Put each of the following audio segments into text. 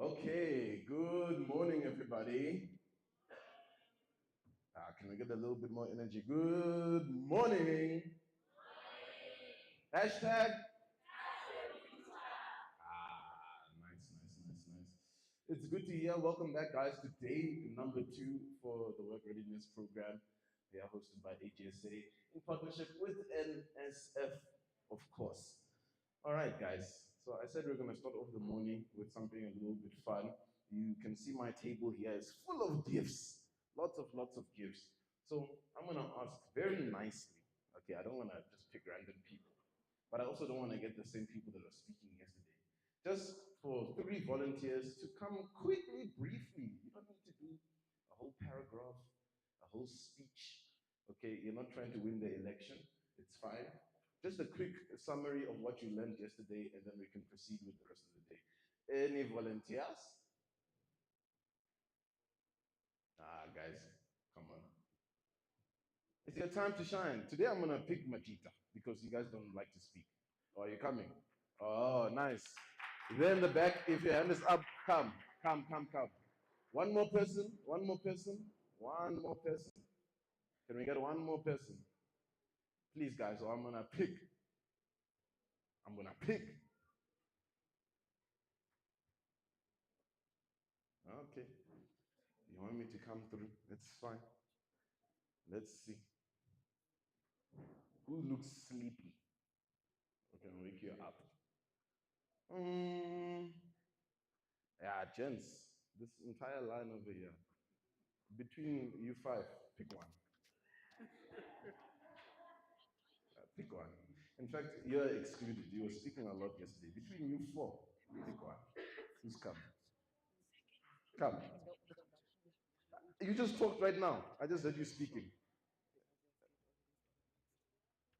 Okay, good morning, everybody. Can we get a little bit more energy? Good morning. Hashtag. Nice. It's good to hear. Welcome back, guys, to day number 2 for the Work Readiness program. They are hosted by AGSA in partnership with NSF, of course. All right, guys. So I said we're going to start off the morning with something a little bit fun. You can see my table here is full of gifts, lots of gifts. So I'm going to ask very nicely. Okay, I don't want to just pick random people, but I also don't want to get the same people that were speaking yesterday. Just for 3 volunteers to come quickly, briefly. You don't need to do a whole paragraph, a whole speech. Okay, you're not trying to win the election. It's fine. Just a quick summary of what you learned yesterday, and then we can proceed with the rest of the day. Any volunteers? Guys, come on. It's your time to shine. Today I'm gonna pick Majita because you guys don't like to speak. Oh, are you coming? Oh, nice. There in the back, if your hand is up, come. One more person, one more person, one more person. Can we get one more person? Please, guys, or I'm gonna pick. I'm gonna pick. Okay. You want me to come through? It's fine. Let's see. Who looks sleepy? We can wake you up. Yeah, gents. This entire line over here. Between you 5, pick one. Pick one. In fact, you're excluded. You were speaking a lot yesterday. Between you 4, pick one. Who's come? Come. You just talked right now. I just heard you speaking.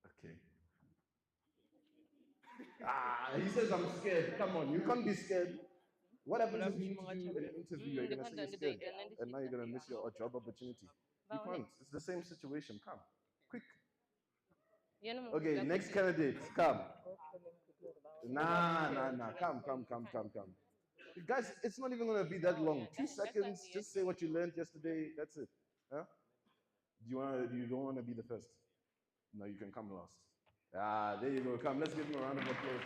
Okay. He says I'm scared. Come on, you can't be scared. What happens if you need to do an interview? You're going to say you're scared, and now you're going to miss your job opportunity. You can't. It's the same situation. Come. Quick. Okay, next candidate. Come. Nah. Come. Guys, it's not even going to be that long. 2 seconds. Just say what you learned yesterday. That's it. Huh? You don't want to be the first? No, you can come last. There you go. Come, let's give him a round of applause.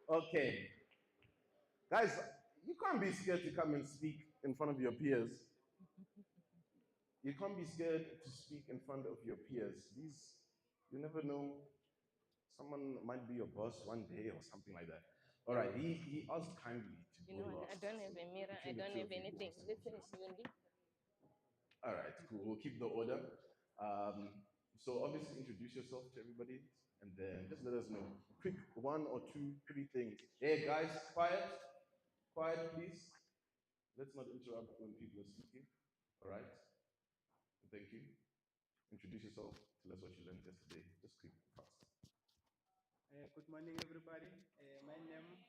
Okay. Guys, you can't be scared to come and speak in front of your peers. You can't be scared to speak in front of your peers. You never know, someone might be your boss one day or something like that. All right, he asked kindly to go last. I don't have a mirror. I don't have anything. Listen, Yundi. All right, cool. We'll keep the order. So obviously introduce yourself to everybody, and then just let us know. Quick 1 or 2, 3 things. Hey guys, quiet, please. Let's not interrupt when people are speaking. All right. Thank you. Introduce yourself. Tell us what you learned yesterday. Just quick, fast. Good morning, everybody. My name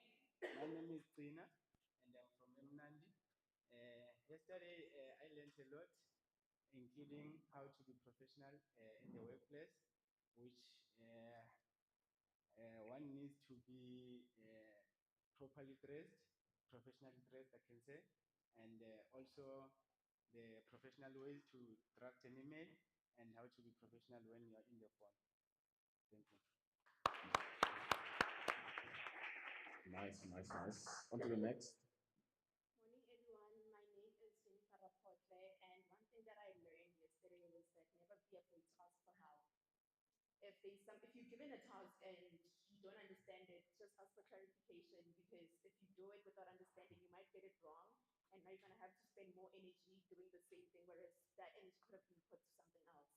is Tina, and I'm from Mnandi. Yesterday, I learned a lot, including how to be professional in the workplace, which one needs to be properly dressed, professionally dressed, I can say, and also the professional ways to draft an email and how to be professional when you are in the phone. Thank you. Nice. On to the next. Morning, everyone. My name is Jennifer Rapotle, and one thing that I learned yesterday was that never be afraid to ask for help. If you're given a task and you don't understand it, just ask for clarification, because if you do it without understanding, you might get it wrong, and now you're gonna have to spend more energy doing the same thing, whereas that energy could have been put to something else.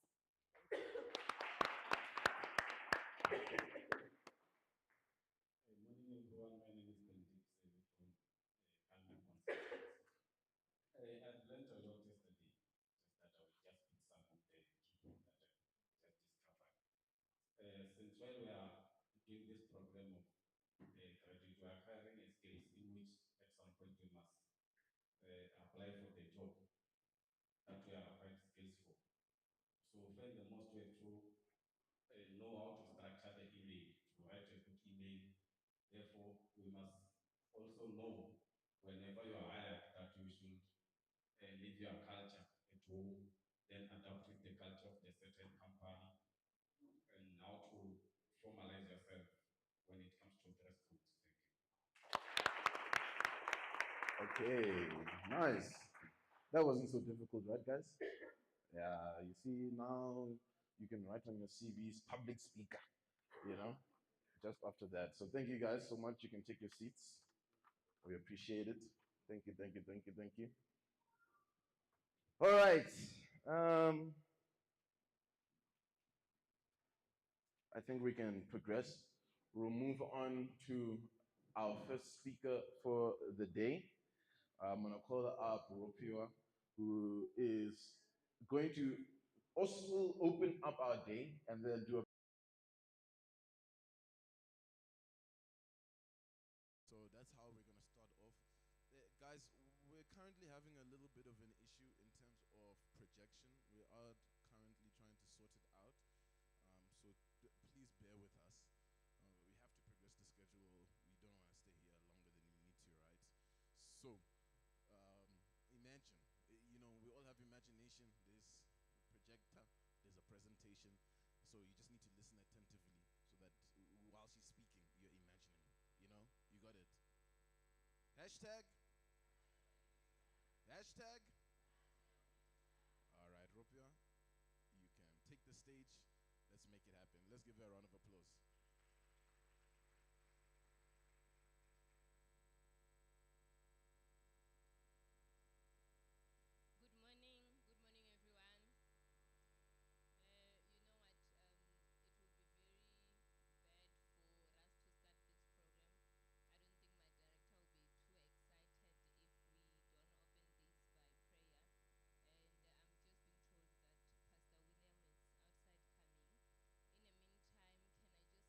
Thank you. Good morning, everyone. My name is Benedict Sevi from Calming Consultants. I've learned a lot yesterday, just that I will just pick some of the key points that I just discovered. Since while we are doing this program of graduate, we are acquiring a skills in which at some point we must apply for the job that we are acquiring skills for. So find the most way to know how to structure the email, to write a good email, Therefore, we must also know whenever you are hired that you should leave your culture at home, then adapt with the culture of the certain company, and how to formalize yourself when it comes to dress codes. Thank you. Okay, nice. That wasn't so difficult, right, guys? Yeah, you see, now you can write on your CVs public speaker, you know, just after that. So thank you guys so much. You can take your seats. We appreciate it. Thank you, thank you, thank you, thank you. All right. Um, I think we can progress. We'll move on to our first speaker for the day. I'm going to call up Ropia, who is going to also open up our day and then do a. So that's how we're going to start off. Guys, we're currently having a little bit of an issue in terms of projection. We are currently trying to sort it out. So please bear with us. We have to progress the schedule. We don't want to stay here longer than we need to, right? So, imagine, we all have imagination. There's a projector, there's a presentation. So you just need to listen attentively so that while she's speaking, you're imagining. You got it. Hashtag. Hashtag. All right, Ropia, you can take the stage. Let's make it happen. Let's give her a round of applause. Good morning. Good morning, everyone. You know what? It will be very bad for us to start this program. I don't think my director will be too excited if we don't open this by prayer. And I'm just being told that Pastor William is outside coming. In the meantime, can I just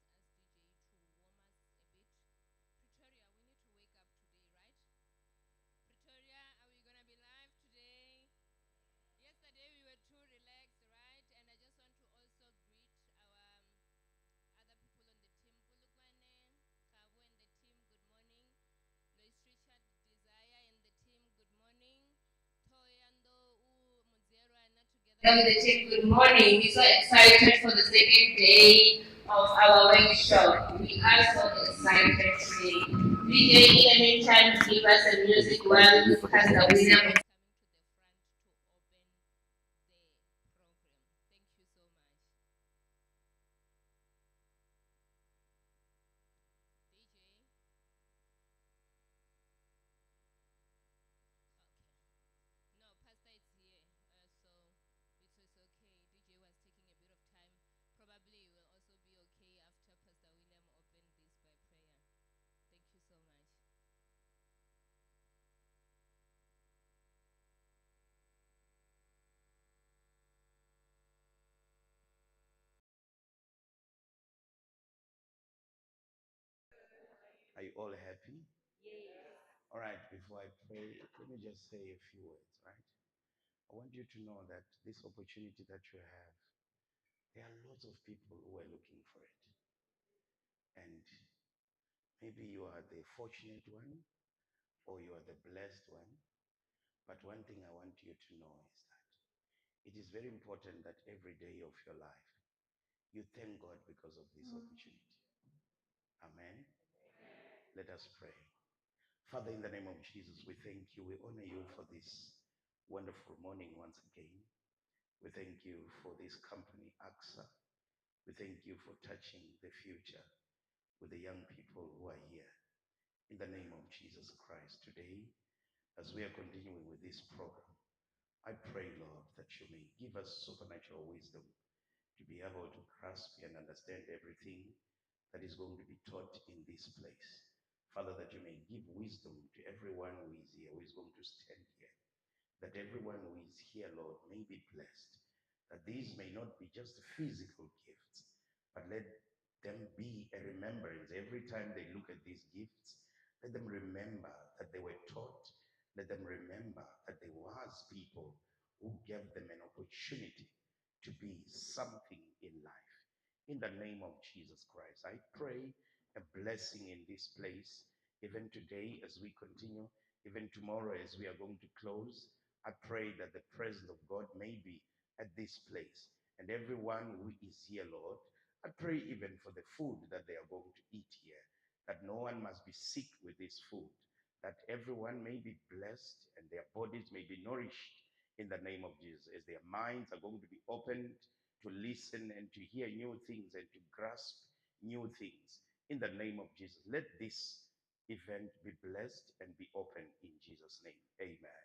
ask DJ to warm us a bit? Pretoria, we need to wake up today, right? Pretoria, are we gonna be live today? Yesterday we were too relaxed, right? And I just want to also greet our other people on the team. Pulukwane, Kabu and the team, good morning. Lois Richard, Desire and the team, good morning. Toyando, Muzero are not together. With the team, good morning. We're so excited for the second day of our workshop. We are so excited today. DJ, in the meantime, give us the music while Pastor William is coming to the front to open the program. Thank you so much. DJ? Okay. No, Pastor is here, so it's okay. DJ was taking a bit of time. Probably will also be okay after Pastor William opened this by prayer. Thank you so much. Are you all happy? All right, before I pray, let me just say a few words, right? I want you to know that this opportunity that you have, there are lots of people who are looking for it. And maybe you are the fortunate one or you are the blessed one. But one thing I want you to know is that it is very important that every day of your life, you thank God because of this opportunity. Amen. Let us pray. Father, in the name of Jesus, we thank you. We honor you for this wonderful morning once again. We thank you for this company, Agsa. We thank you for touching the future with the young people who are here. In the name of Jesus Christ, today, as we are continuing with this program, I pray, Lord, that you may give us supernatural wisdom to be able to grasp and understand everything that is going to be taught in this place. Father, that you may give wisdom to everyone who is here, who is going to stand here, that everyone who is here, Lord, may be blessed, that these may not be just physical gifts, but let them be a remembrance. Every time they look at these gifts, let them remember that they were taught. Let them remember that there was people who gave them an opportunity to be something in life. In the name of Jesus Christ, I pray a blessing in this place, even today as we continue, even tomorrow as we are going to close. I pray that the presence of God may be at this place. And everyone who is here, Lord, I pray even for the food that they are going to eat here, that no one must be sick with this food, that everyone may be blessed and their bodies may be nourished in the name of Jesus, as their minds are going to be opened to listen and to hear new things and to grasp new things in the name of Jesus. Let this event be blessed and be open in Jesus' name. Amen.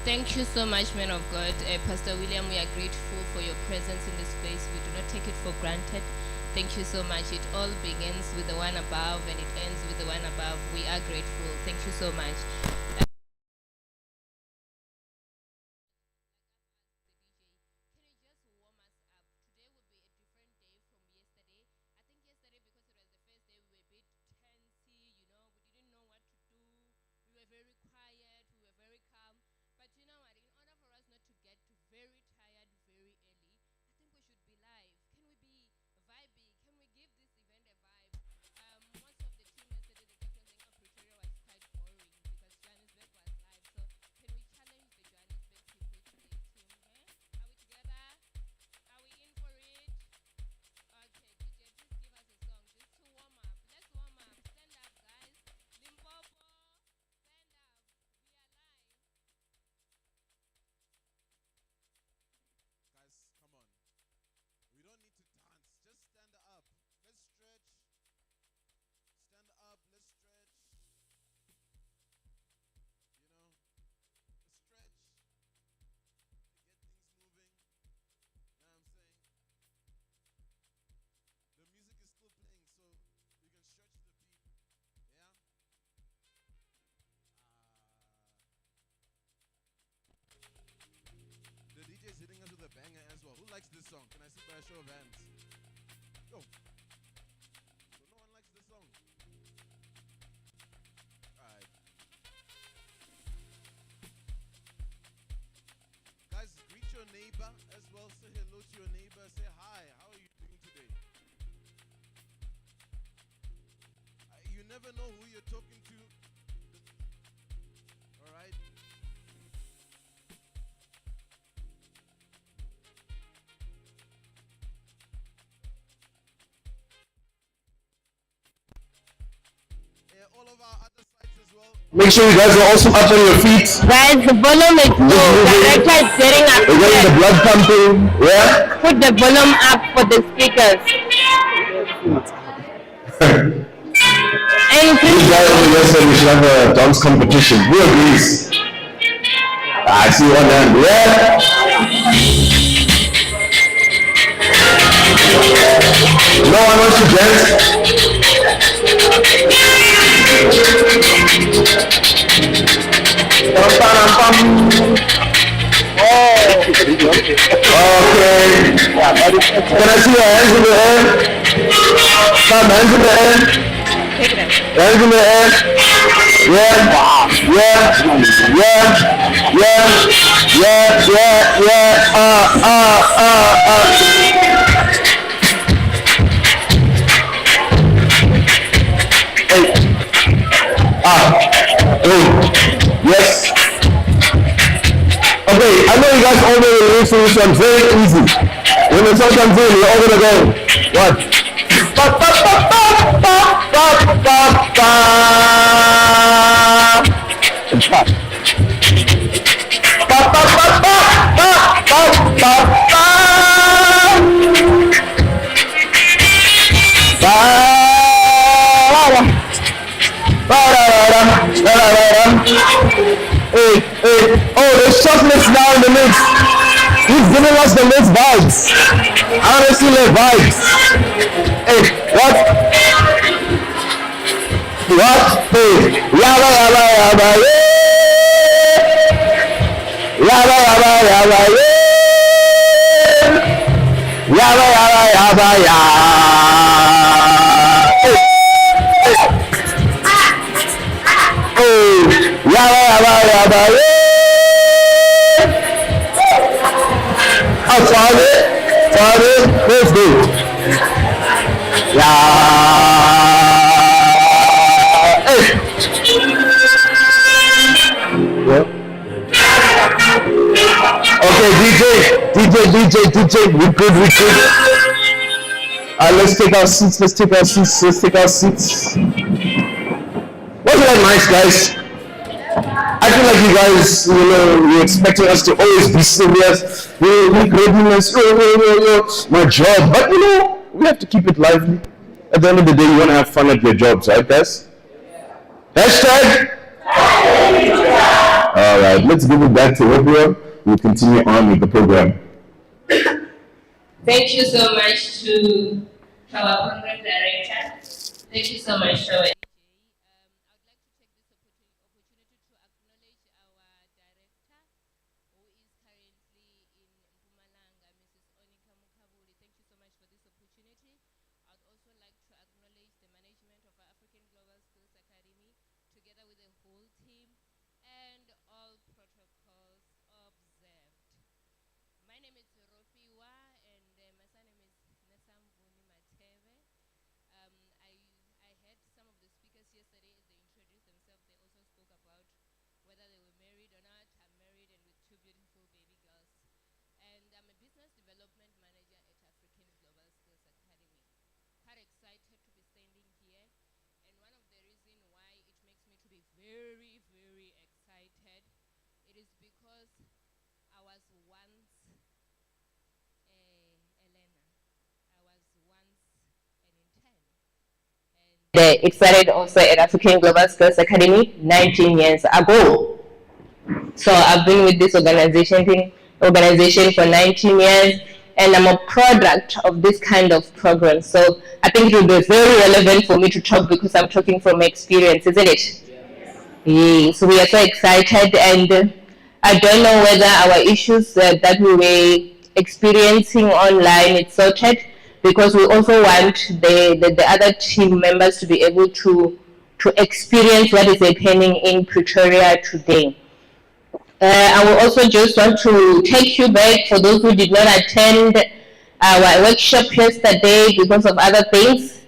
Thank you so much, man of God. Pastor William, we are grateful for your presence in this place. We do not take it for granted. Thank you so much. It all begins with the one above and it ends with the one above. We are grateful. Thank you so much. The DJ is hitting us with a banger as well. Who likes this song? Can I see by a show of hands? Yo. So no one likes this song. Alright. Guys, greet your neighbor as well. Say hello to your neighbor. Say hi. How are you doing today? You never know who you're talking to. Alright. All of our other sites as well. Make sure you guys are also up on your feet. Guys, the volume is low. Director is getting upset. We're getting the blood pumping. Yeah? Put the volume up for the speakers. And This guy over there said we should have a dance competition. Who agrees? I see one hand. Yeah? No one wants to dance? Oh. Okay. Can I see your hands in the air? Some hands in the air. Hands in the air. Yeah. Yes. Okay, I know you guys all know the lyrics to this one. Very easy. When the song comes in, you're all gonna go. What? In fact. Hey, oh, there's chocolates now in the mix. He's giving us the mix vibes. Honestly, the vibes. Hey, what? What? Hey, yaba yaba yaba yeah. Yaba yaba yaba yeah. Yaba yaba yaba yeah. Hey, yaba yaba yaba yeah. Father, let's go. Yeah. Hey. Yeah. Okay, DJ, we good. Let's take our seats. What's that nice, guys? I feel like you guys, you're expecting us to always be serious. Readiness, my job. But we have to keep it lively. At the end of the day, you want to have fun at your jobs, right, guys? Hashtag. All right, let's give it back to Oprah. We'll continue on with the program. Thank you so much to our program director. Thank you so much to our I would like to take this opportunity to acknowledge our director, who is currently in Mpumalanga, Mrs. Onika Mukabuli. Thank you so much for this opportunity. I'd also like to acknowledge the management of our African Global Skills Academy, together with the whole team, and all protocols observed. My name is Rofiwa, and my surname is Nesambuni Mateve. I heard some of the speakers yesterday as they introduced themselves. They also spoke about whether they were married or not. I'm married and with 2 beautiful baby girls. And I'm a business development manager at African Global Skills Academy. Quite excited to be standing here. And one of the reasons why it makes me to be very, very excited, it is because I was once Elena. I was once an intern. It started also at African Global Skills Academy 19 years ago. So I've been with this organization for 19 years, and I'm a product of this kind of program. So I think it will be very relevant for me to talk because I'm talking from experience, isn't it? Yeah. So we are so excited, and I don't know whether our issues that we were experiencing online is sorted, because we also want the other team members to be able to experience what is happening in Pretoria today. I will also just want to take you back for those who did not attend our workshop yesterday because of other things.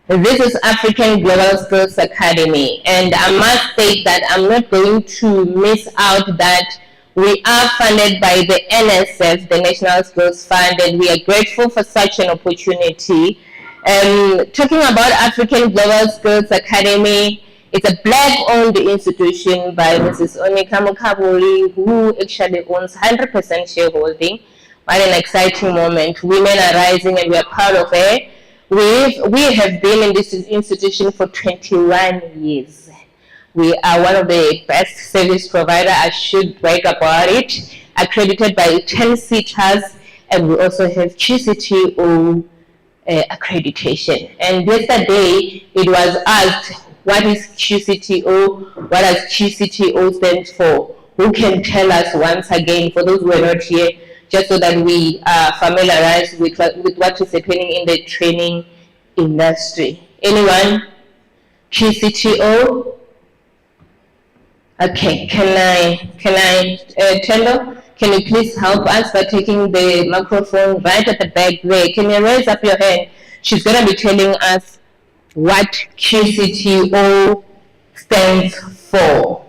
This is African Global Skills Academy, and I must state that I'm not going to miss out that we are funded by the NSF, the National Skills Fund, and we are grateful for such an opportunity. Talking about African Global Skills Academy, it's a Black-owned institution by Mrs. Onika Mukabuli, who actually owns 100% shareholding. What an exciting moment. Women are rising, and we are proud of it. We have been in this institution for 21 years. We are one of the best service providers, I should brag about it, accredited by 10 CETAs, and we also have QCTO accreditation. And yesterday it was asked, what is QCTO? What does QCTO stand for? Who can tell us once again, for those who are not here, just so that we are familiarized with what is happening in the training industry? Anyone? QCTO? Okay, Tendo, can you please help us by taking the microphone right at the back there? Can you raise up your hand? She's going to be telling us what QCTO stands for.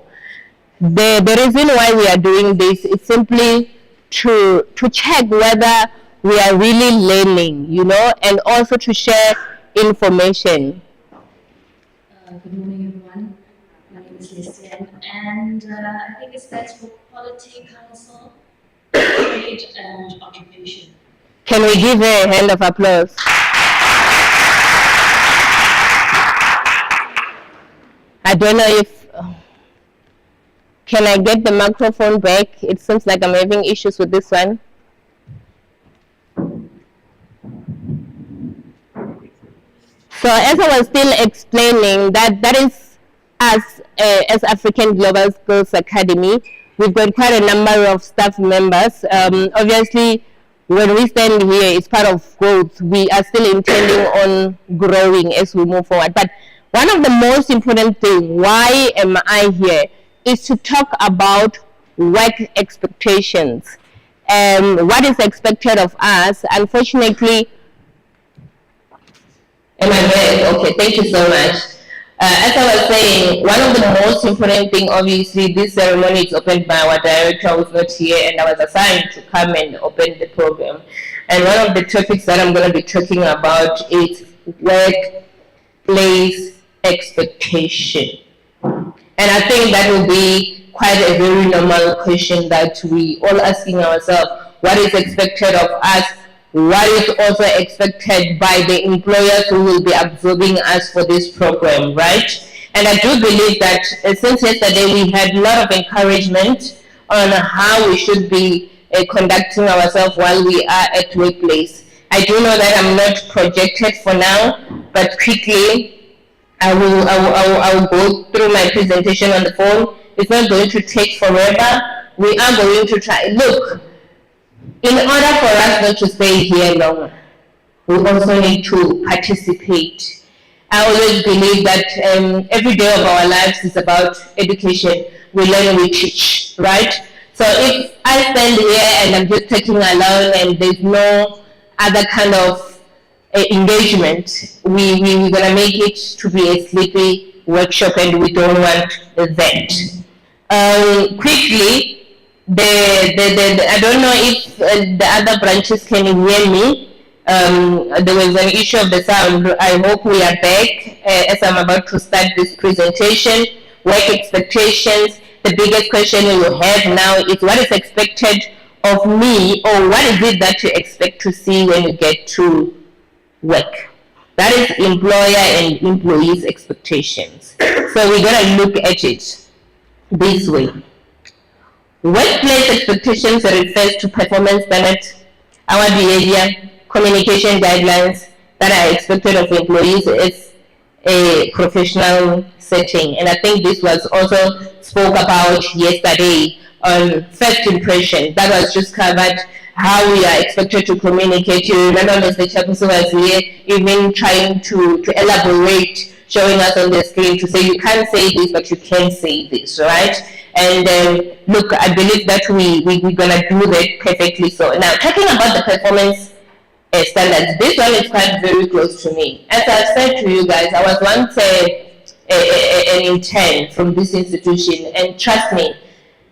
The reason why we are doing this is simply to check whether we are really learning, and also to share information. Good morning, everyone. My name is Listian, and I think it stands for Quality Council, Trade and Occupation. Can we give her a hand of applause? I don't know if... Can I get the microphone back? It seems like I'm having issues with this one. So as I was still explaining, that is us as African Global Skills Academy. We've got quite a number of staff members. Obviously, when we stand here, it's part of growth. We are still intending on growing as we move forward. But one of the most important things, why am I here, is to talk about work expectations. what is expected of us. Unfortunately, am I there? Okay, thank you so much. As I was saying, one of the most important thing, obviously, this ceremony is opened by our director who's not here, and I was assigned to come and open the program. And one of the topics that I'm going to be talking about is workplace expectation. And I think that will be quite a very normal question that we all asking ourselves: what is expected of us? What is also expected by the employers who will be absorbing us for this program, right? And I do believe that since yesterday we had a lot of encouragement on how we should be conducting ourselves while we are at workplace. I do know that I'm not projected for now, but quickly I will go through my presentation on the phone. It's not going to take forever. We are going to try. Look, in order for us not to stay here longer, we also need to participate. I always believe that every day of our lives is about education. We learn, we teach, right? So if I stand here and I'm just talking alone and there's no other kind of engagement, we're going to make it to be a sleepy workshop, and we don't want that. Quickly, I don't know if the other branches can hear me. There was an issue of the sound. I hope we are back as I'm about to start this presentation. Work expectations. The biggest question you have now is what is expected of me, or what is it that you expect to see when you get to work. That is employer and employees' expectations. So we're going to look at it this way. Workplace expectations refers to performance standards, our behavior, communication guidelines that are expected of employees as a professional setting. And I think this was also spoke about yesterday on first impression. That was just covered how we are expected to communicate. You remember Mr. Chapuso was here even trying to elaborate, showing us on the screen to say you can't say this, but you can say this, right? And look, I believe that we're going to do that perfectly. So now, talking about the performance standards, this one is quite very close to me. As I've said to you guys, I was once an intern from this institution, and trust me,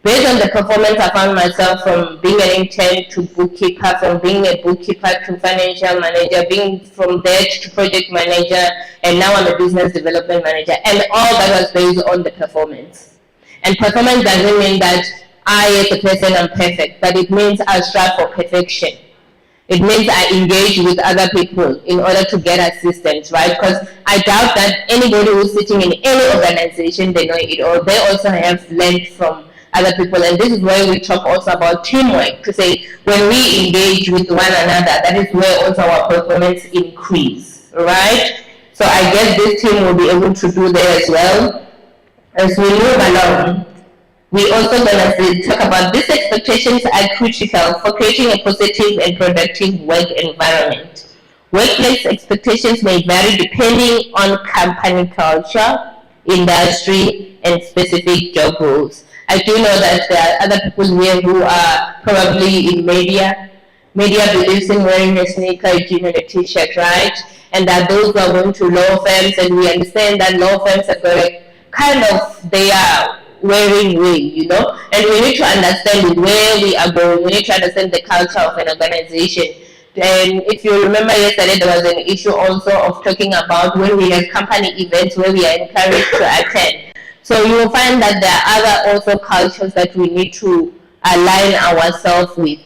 based on the performance, I found myself from being an intern to bookkeeper, from being a bookkeeper to financial manager, being from there to project manager, and now I'm a business development manager. And all that was based on the performance. And performance doesn't mean that I as a person am perfect, but it means I strive for perfection. It means I engage with other people in order to get assistance, right? Because I doubt that anybody who's sitting in any organization, they know it, or they also have learned from other people. And this is where we talk also about teamwork, to say when we engage with one another, that is where also our performance increase, right? So I guess this team will be able to do that as well. As we move along, we also going to talk about these expectations are critical for creating a positive and productive work environment. Workplace expectations may vary depending on company culture, industry, and specific job roles. I do know that there are other people here who are probably in media. Media believes in wearing a sneaker, a jean, and a t-shirt, right? And that those who are going to law firms, and we understand that law firms have got a kind of their wearing way, you know, and we need to understand where we are going. We need to understand the culture of an organization. And if you remember yesterday, there was an issue also of talking about when we have company events where we are encouraged to attend. So you will find that there are other also cultures that we need to align ourselves with.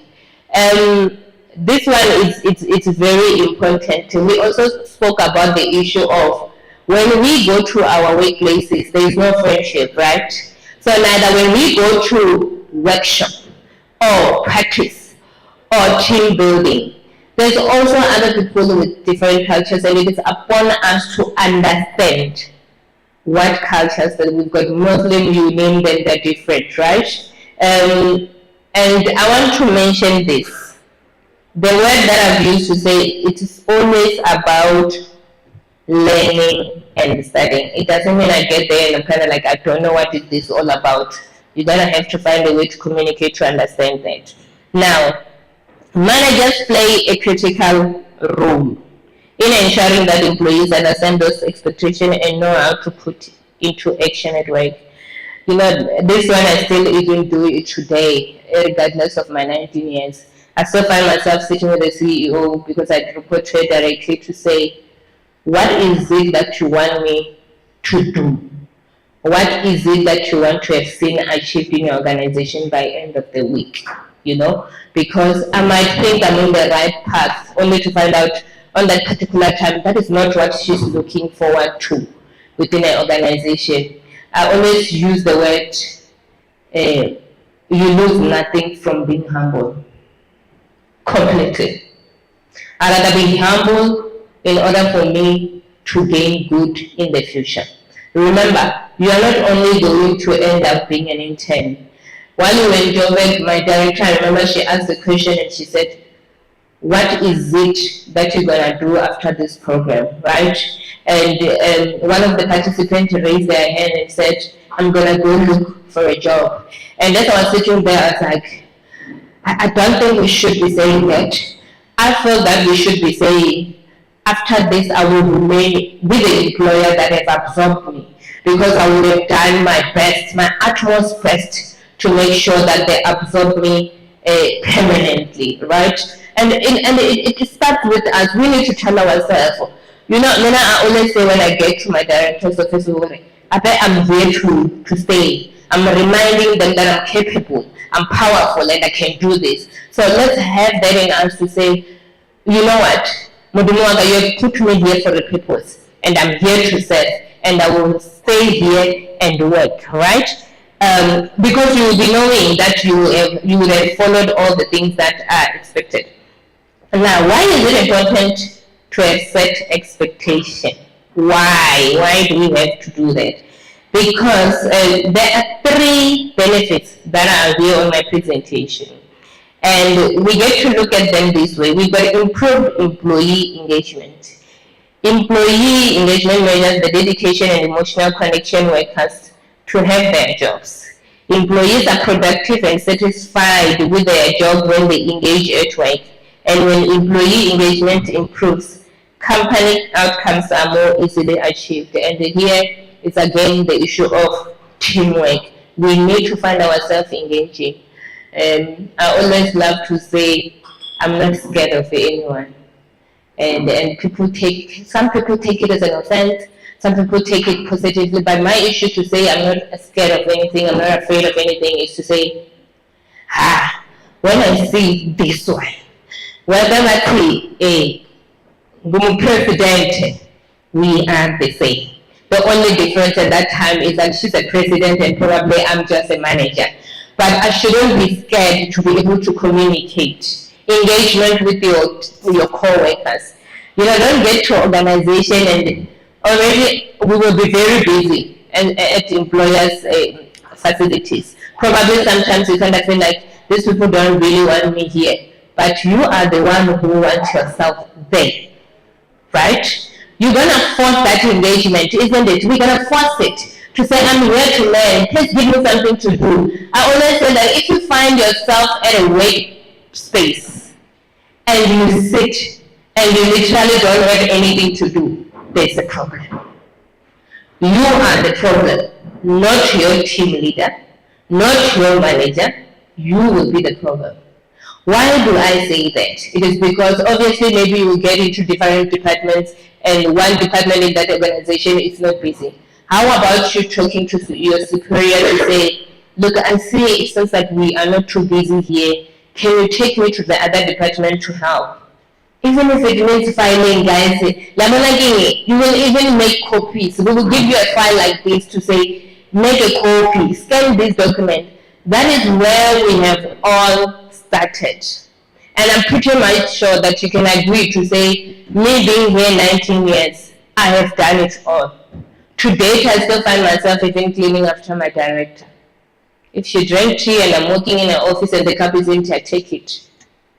This one it's very important. We also spoke about the issue of when we go to our workplaces, there is no friendship, right? So neither when we go to workshop or practice or team building, there's also other people with different cultures, and it is upon us to understand what cultures that we've got. Muslim, you name them, they're different, right? And I want to mention this. The word that I've used to say, it is always about learning and studying. It doesn't mean I get there and I'm kind of like, I don't know what is this all about. You're going to have to find a way to communicate to understand that. Now, managers play a critical role in ensuring that employees understand those expectations and know how to put into action at work. This one I still even do it today, regardless of my 19 years. I still find myself sitting with the CEO because I report to her directly to say, what is it that you want me to do? What is it that you want to have seen achieved in your organization by end of the week? Because I might think I'm on the right path, only to find out on that particular time that is not what she's looking forward to within an organization. I always use the word, you lose nothing from being humble. Completely. I'd rather be humble in order for me to gain good in the future. Remember, you are not only going to end up being an intern. While you were in Joburg, my director, I remember she asked the question and she said, what is it that you're going to do after this program, right? And one of the participants raised their hand and said, I'm going to go look for a job. And as I was sitting there, I was like, I don't think we should be saying that. I feel that we should be saying, after this, I will remain with the employer that has absorbed me, because I would have done my best, my utmost best, to make sure that they absorb me permanently, right? And it starts with us. We need to tell ourselves. Nina, I always say when I get to my director's office, I bet I'm here to stay. I'm reminding them that I'm capable, I'm powerful, and I can do this. So let's have that in us to say, you know what, Mudimuanga, you have put me here for a purpose, and I'm here to serve, and I will stay here and work, right? Because you will be knowing that you will have followed all the things that are expected. Now, why is it important to have set expectation? Why do we have to do that? Because there are 3 benefits that are here on my presentation. And we get to look at them this way. We've got improved employee engagement. Employee engagement measures the dedication and emotional connection workers to have their jobs. Employees are productive and satisfied with their job when they engage at work. And when employee engagement improves, company outcomes are more easily achieved. And here is again the issue of teamwork. We need to find ourselves engaging. I always love to say, I'm not scared of anyone. And some people take it as an offense, some people take it positively, but my issue to say I'm not scared of anything, I'm not afraid of anything, is to say, when I see this one, whether I president, we are the same. The only difference at that time is that she's a president and probably I'm just a manager. But I shouldn't be scared to be able to communicate. Engagement with your co-workers. Don't get to organization and already we will be very busy at employers' facilities. Probably sometimes you kind of feel like these people don't really want me here. But you are the one who wants yourself there. Right? You're going to force that engagement, isn't it? We're going to force it to say, I'm here to learn. Please give me something to do. I always say that if you find yourself at a work space and you sit and you literally don't have anything to do, there's a problem. You are the problem, not your team leader, not your manager. You will be the problem. Why do I say that? It is because obviously maybe you will get into different departments and one department in that organization is not busy. How about you talking to your superior to say, look, I see it seems like we are not too busy here. Can you take me to the other department to help? Even if it means filing, guys, you will even make copies. We will give you a file like this to say, make a copy, scan this document. That is where we have all started. And I'm pretty much sure that you can agree to say, me being here 19 years, I have done it all. To date, I still find myself even cleaning after my director. If she drank tea and I'm working in an office and the cup is empty, I take it.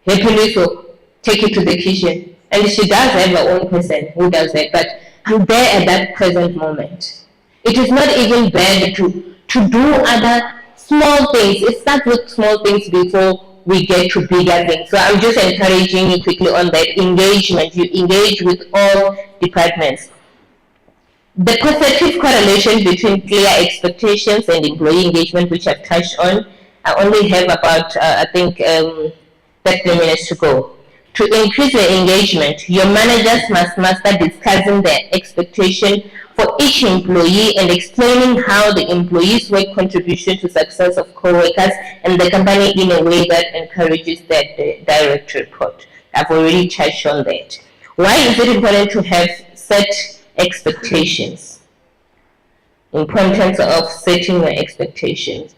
Happily so, take it to the kitchen. And she does have her own person who does that, but I'm there at that present moment. It is not even bad to do other small things. It starts with small things before we get to bigger things. So I'm just encouraging you quickly on that engagement. You engage with all departments. The positive correlation between clear expectations and employee engagement, which I've touched on, I only have about, 30 minutes to go. To increase the engagement, your managers must master discussing their expectation for each employee and explaining how the employee's work contribution to success of co-workers and the company in a way that encourages that direct report. I've already touched on that. Why is it important to have set expectations? Importance of setting your expectations.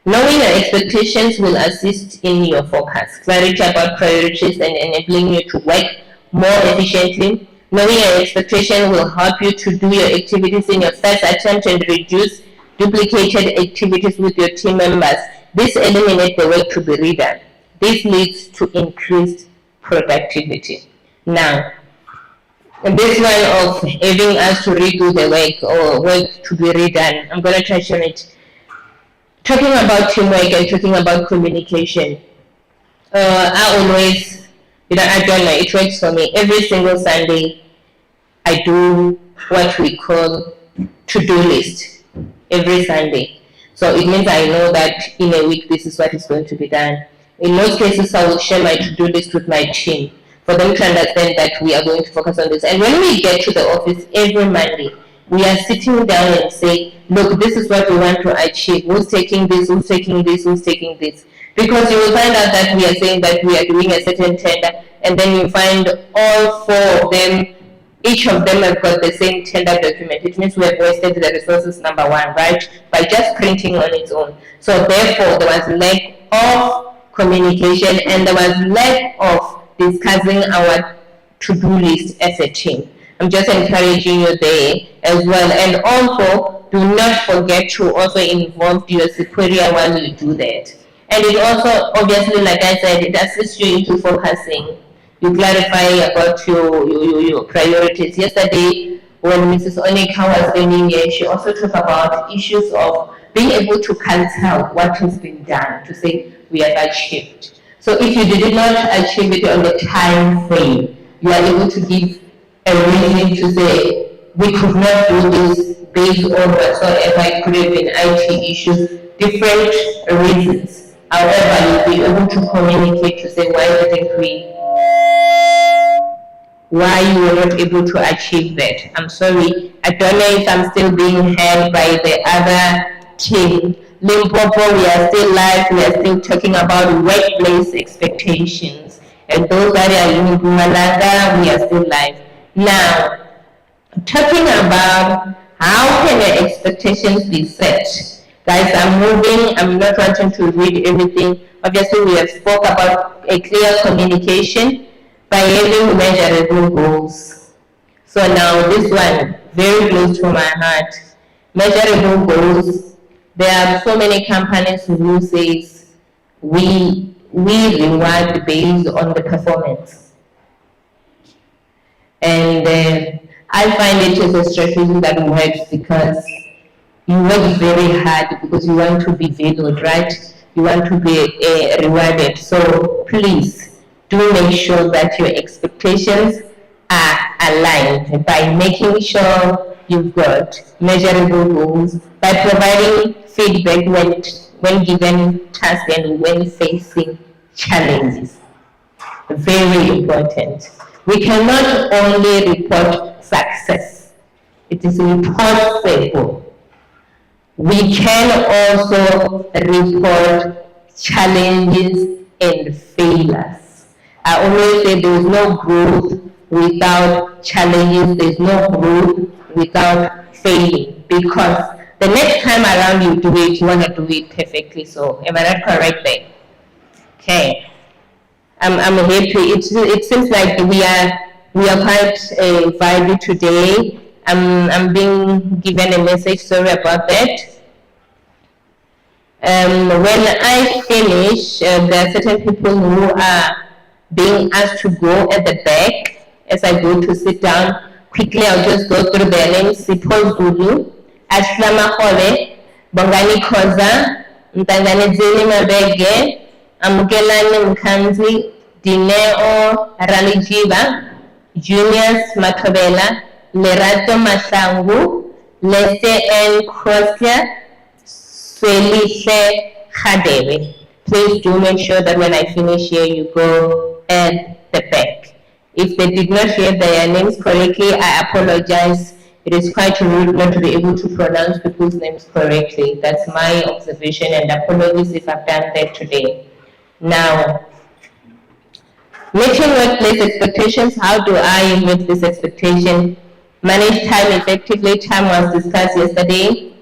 Knowing your expectations will assist in your focus, clarity about priorities, and enabling you to work more efficiently. Knowing your expectation will help you to do your activities in your first attempt and reduce duplicated activities with your team members. This eliminates the work to be redone. This leads to increased productivity. Now, this one of having us to redo the work or work to be redone, I'm going to touch on it. Talking about teamwork and talking about communication, I always, I don't know, it works for me. Every single Sunday, I do what we call to-do list every Sunday. So it means I know that in a week, this is what is going to be done. In most cases, I will share my to-do list with my team for them to understand that we are going to focus on this. And when we get to the office every Monday, we are sitting down and say, look, this is what we want to achieve. Who's taking this? Who's taking this? Who's taking this? Because you will find out that we are saying that we are doing a certain tender, and then you find all four of them, each of them have got the same tender document. It means we have wasted the resources, number one, right? By just printing on its own. So therefore, there was lack of communication and there was lack of discussing our to-do list as a team. I'm just encouraging you there as well. And also, do not forget to also involve your superior while you do that. And it also, obviously, like I said, it assists you into focusing. You clarify about your priorities. Yesterday, when Mrs. Onika was being here, she also talked about issues of being able to tell what has been done, to say we have achieved. So if you did not achieve it on the time frame, you are able to give a reason to say we could not do this based on whatsoever. It could have been IT issues, different reasons. However, you'll be able to communicate to say why you were not able to achieve that. I'm sorry, I don't know if I'm still being held by the other team. Limpopo, we are still live, we are still talking about workplace expectations. And those that are in Malaga, we are still live. Now, talking about how can the expectations be set? Guys, I'm moving, I'm not wanting to read everything. Obviously, we have spoke about a clear communication by having measurable goals. So now this one, very close to my heart. Measurable goals. There are so many companies who says we reward based on the performance. And I find it is a strategy that works because you work very hard because you want to be valued, right? You want to be rewarded. So please do make sure that your expectations are aligned by making sure you've got measurable goals, by providing feedback when given tasks and when facing challenges. Very important. We cannot only report success. It is reportable. We can also report challenges and failures. I always say there is no growth without challenges. There is no growth without failing. Because the next time around you do it, you want to do it perfectly. So, am I not correct there? Okay. I'm happy. It seems like we are quite vibey today. I'm being given a message. Sorry about that. When I finish, there are certain people who are being asked to go at the back. As I go to sit down, quickly I'll just go through their names. Sipho Zulu, Ashla Mahole, Bongani Khoza, Ntangani Zeli Mabege, Amukelani Mkanzi, Dineo Ralijiva, Junius Matobela, Lerato Masangu, Lese N. Krosia, Swelihle Khadebe. Please do make sure that when I finish here, you go at the back. If they did not hear their names correctly, I apologize. It is quite rude not to be able to pronounce people's names correctly. That's my observation, and apologies if I've done that today. Now, meeting workplace expectations. How do I meet this expectation? Manage time effectively. Time was discussed yesterday.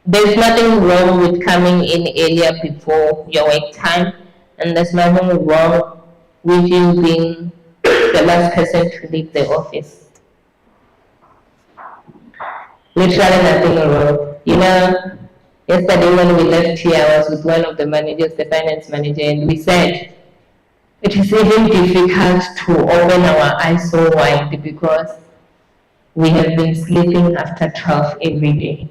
There's nothing wrong with coming in earlier before your work time, and there's nothing wrong with you being the last person to leave the office. Literally nothing wrong. You know, yesterday when we left here, I was with one of the managers, the finance manager, and we said, it is even difficult to open our eyes so wide because we have been sleeping after 12 every day.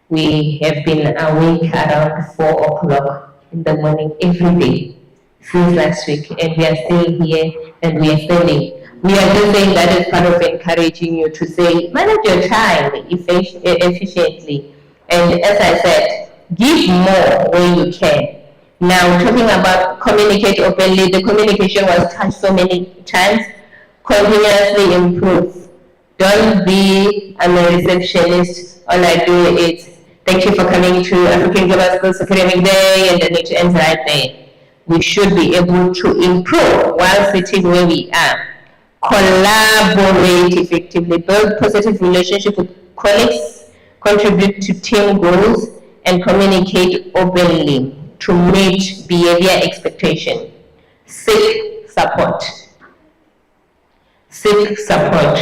We have been awake around 4 o'clock in the morning every day since last week, and we are still here and we are standing. We are just saying that is part of encouraging you to say, manage your time efficiently. And as I said, give more when you can. Now, talking about communicate openly, the communication was touched so many times. Continuously improve. Don't be a receptionist. All I do is, thank you for coming to African Global Skills Academic Day, and then it ends right there. We should be able to improve while sitting where we are. Collaborate effectively, build positive relationship with colleagues, contribute to team goals, and communicate openly to meet behavior expectation. Seek support. Seek support.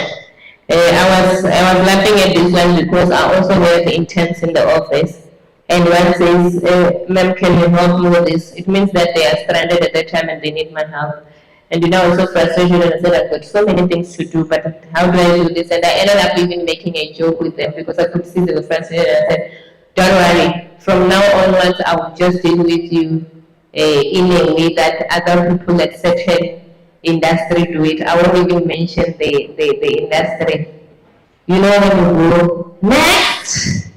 I was laughing at this one because I also have interns in the office, and one says, "Ma'am, can you help me with this?" It means that they are stranded at that time and they need my help. And you know, I was so frustrated, and I said, I've got so many things to do, but how do I do this? And I ended up even making a joke with them because I could see they were frustrated. And I said, don't worry, from now onwards, I will just deal with you in a way that other people at certain industry do it. I won't even mention the industry. You know, when you go, next,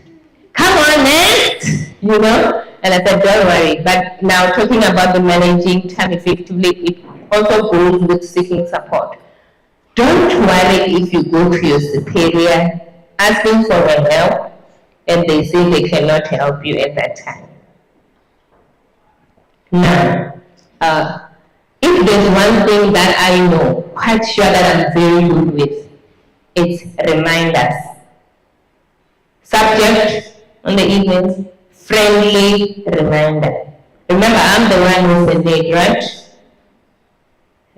come on, next, you know? And I said, don't worry. But now talking about the managing time effectively, it also goes with seeking support. Don't worry if you go to your superior asking for help and they say they cannot help you at that time. Now, if there's one thing that I know, quite sure that I'm very good with, it's reminders. Subject on the evenings, friendly reminder. Remember, I'm the one who's the date, right?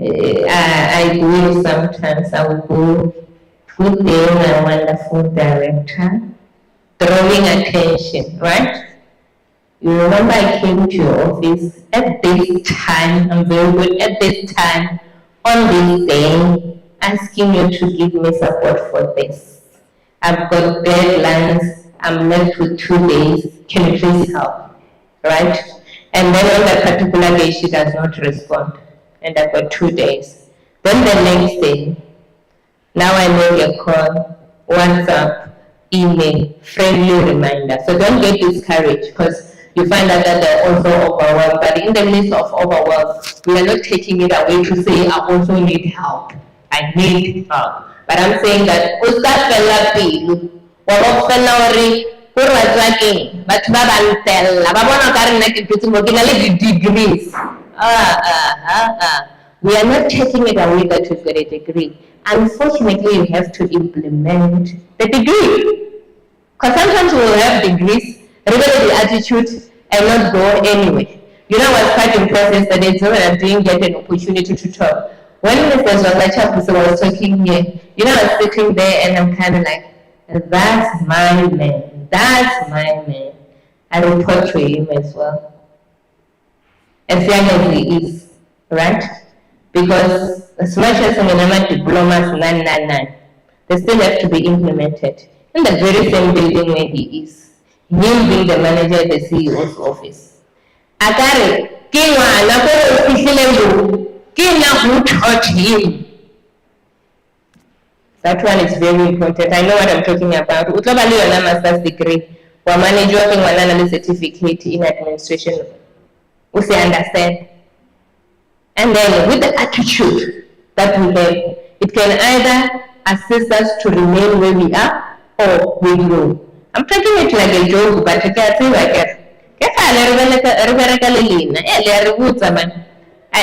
I believe sometimes I will go, good day, my wonderful director, drawing attention, right? You remember I came to your office at this time, I'm very good at this time, on this day, asking you to give me support for this. I've got deadlines, I'm left with 2 days, can you please help, right? And then on that particular day, she does not respond, and I've got 2 days. Then the next day, now I make a call, WhatsApp, email, friendly reminder. So don't get discouraged because you find out that they're also overwhelmed. But in the midst of overwhelm, we are not taking it away to say, I also need help. I need help. But I'm saying that, degrees. We are not taking it away that you've got a degree. Unfortunately, you have to implement the degree. Because sometimes we'll have degrees, reveal the attitude, and not go anywhere. You know, I was quite impressed yesterday, so when I didn't get an opportunity to talk. When Mr. Zwakachapusa was talking here, you know, I was sitting there and I'm kind of like, that's my man, that's my man. I report to him as well. As young as he is, right? Because as much as I'm diplomas, they still have to be implemented in the very same building where he is. Him being the manager at the CEO's office. Akare, ke ngwana ko o fihlile mo, ke nna who taught him. That one is very important. I know what I'm talking about. Utloba le yona master's degree, wa manage wa ngwana na le certificate in administration. We say understand. And then with the attitude that we have, it can either assist us to remain where we are or we grow. I'm taking it like a joke, but I can't say like it. I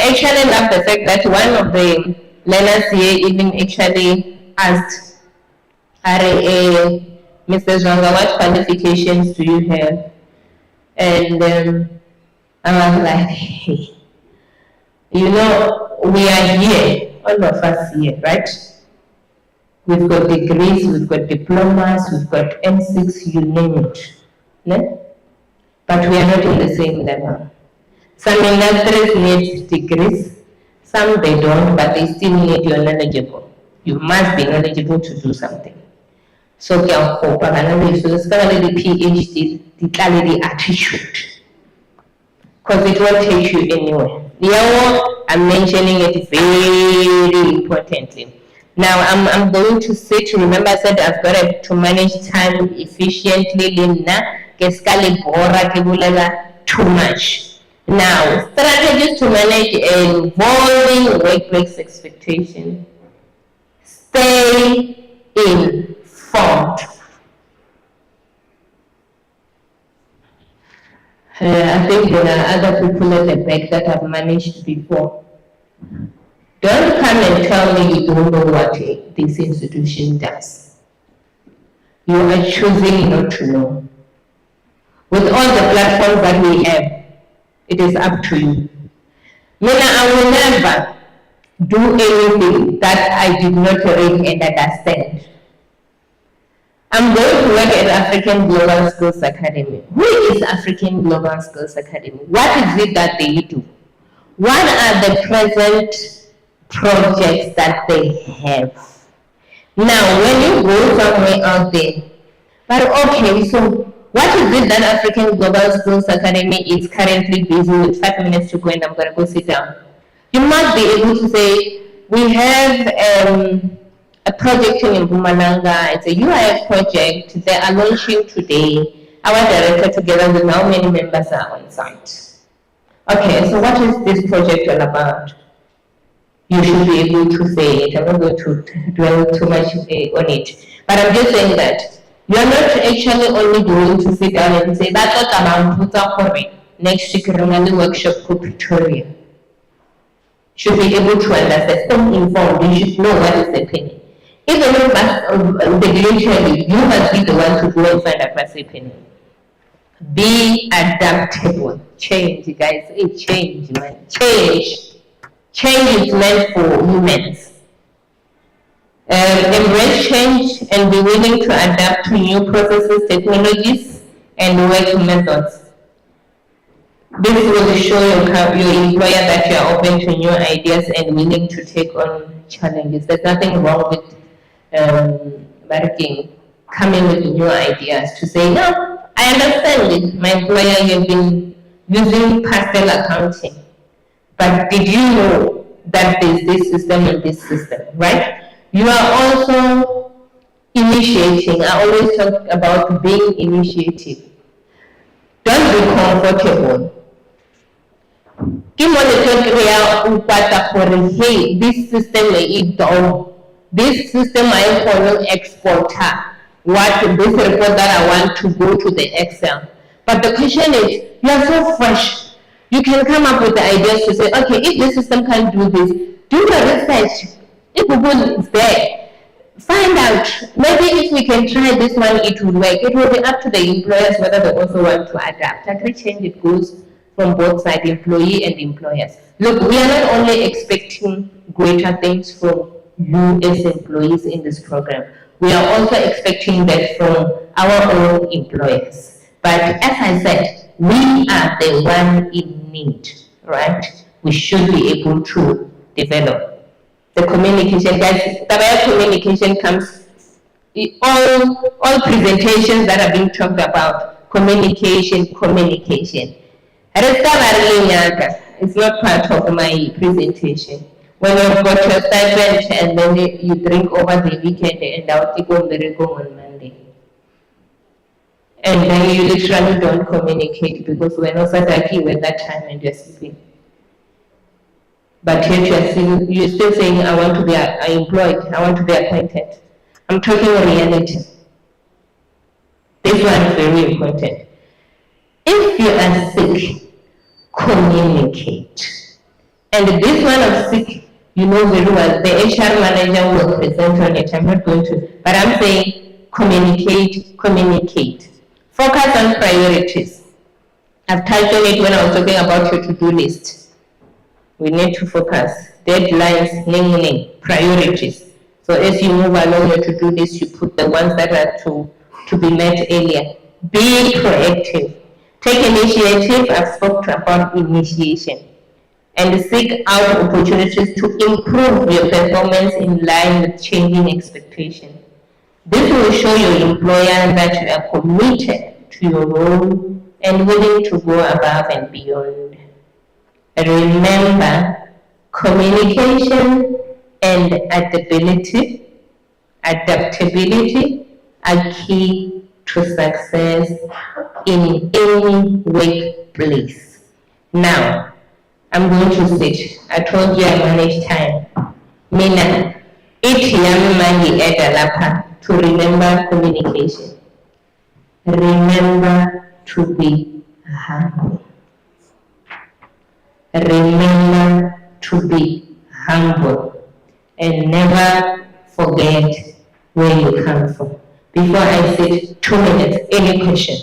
actually love the fact that one of the learners here even actually asked, Mr. Zwanga, what qualifications do you have? And I was like, hey, you know, we are here, all of us here, right? We've got degrees, we've got diplomas, we've got M6, you name it. No? But we are not in the same level. Some industries need degrees, some they don't, but they still need you knowledgeable. You must be knowledgeable to do something. So, especially the PhD, the attitude, because it won't take you anywhere. I'm mentioning it very importantly. Now I'm going to sit. Remember, I said I've got to manage time efficiently. Too much. Now, strategies to manage evolving workplace expectation. Stay informed. I think there are other people at the back that have managed before. Don't come and tell me you don't know what this institution does. You are choosing not to know. With all the platforms that we have, it is up to you. I will never do anything that I did not read and understand. I'm going to work at African Global Skills Academy. Who is African Global Skills Academy? What is it that they do? What are the present projects that they have? Now, when you go somewhere out there, but okay, so what is it that African Global Skills Academy is currently busy with? 5 minutes to go and I'm going to go sit down. You must be able to say, we have a project in Mpumalanga. It's a UIF project. They are launching today. Our director, together with how many members are on site. Okay, so what is this project all about? You should be able to say it. I'm not going to dwell too much on it. But I'm just saying that you're not actually only going to sit down and say, that's what about next week, remember workshop for Pretoria. Should be able to understand, stay informed, you should know what is happening. Even if eventually you must be the one to go and find out what's happening. Be adaptable. Change, guys. Hey, change, man. Change. Change is meant for humans. Embrace change and be willing to adapt to new processes, technologies, and work methods. This will show your employer that you are open to new ideas and willing to take on challenges. There's nothing wrong with coming with new ideas to say, no, I understand it. My employer, you've been using pastel accounting. But did you know that there's this system and this system, right? You are also initiating. I always talk about being initiative. Don't be comfortable. Hey, this system is done. This system I follow exporter. What this report that I want to go to the Excel. But the question is, you are so fresh. You can come up with the ideas to say, okay, if this system can do this, do the research. If Google is there, find out. Maybe if we can try this one, it will work. It will be up to the employers whether they also want to adapt. Every change, it goes from both sides, employee and employers. Look, we are not only expecting greater things from you as employees in this program. We are also expecting that from our own employers. But as I said, we are the one in need, right? We should be able to develop the communication. Guys, the way communication comes, all presentations that are being talked about, communication. It's not part of my presentation. When you've got your stipend and then you drink over the weekend and out you go on Monday. And then you literally don't communicate because we're not Sataki at that time and you're sleeping. But yet you're still saying, I want to be employed, I want to be appointed. I'm talking reality. This one is very important. If you are sick, communicate. And this one of sick, you know very well, the HR manager will present on it. I'm not going to, but I'm saying communicate. Focus on priorities. I've touched on it when I was talking about your to-do list. We need to focus. Deadlines, priorities. So as you move along your to-do list, you put the ones that are to be met earlier. Be proactive. Take initiative. I've spoken about initiation. And seek out opportunities to improve your performance in line with changing expectations. This will show your employer that you are committed to your role and willing to go above and beyond. Remember, communication and adaptability are key to success in any workplace. Now, I'm going to sit. I told you I manage time. Mina, each young man to remember communication. Remember to be humble. Remember to be humble. And never forget where you come from. Before I sit, 2 minutes, any question?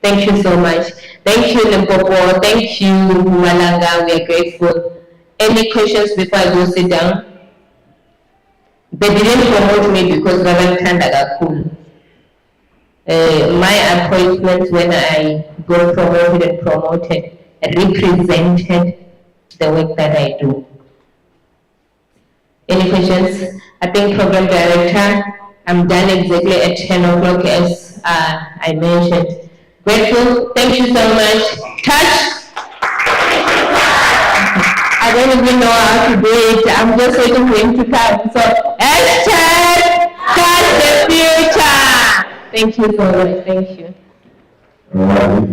Thank you so much. Thank you, Limpopo. Thank you, Malanga. We are grateful. Any questions before I go sit down? They didn't promote me because Valentine are cool. My appointments when I got promoted represented the work that I do. Any questions? I think program director, I'm done exactly at 10 o'clock as I mentioned. Grateful, thank you so much. Touch. I don't even know how to do it. I'm just waiting for him to come. So, touch the future. Thank you so much. Thank you.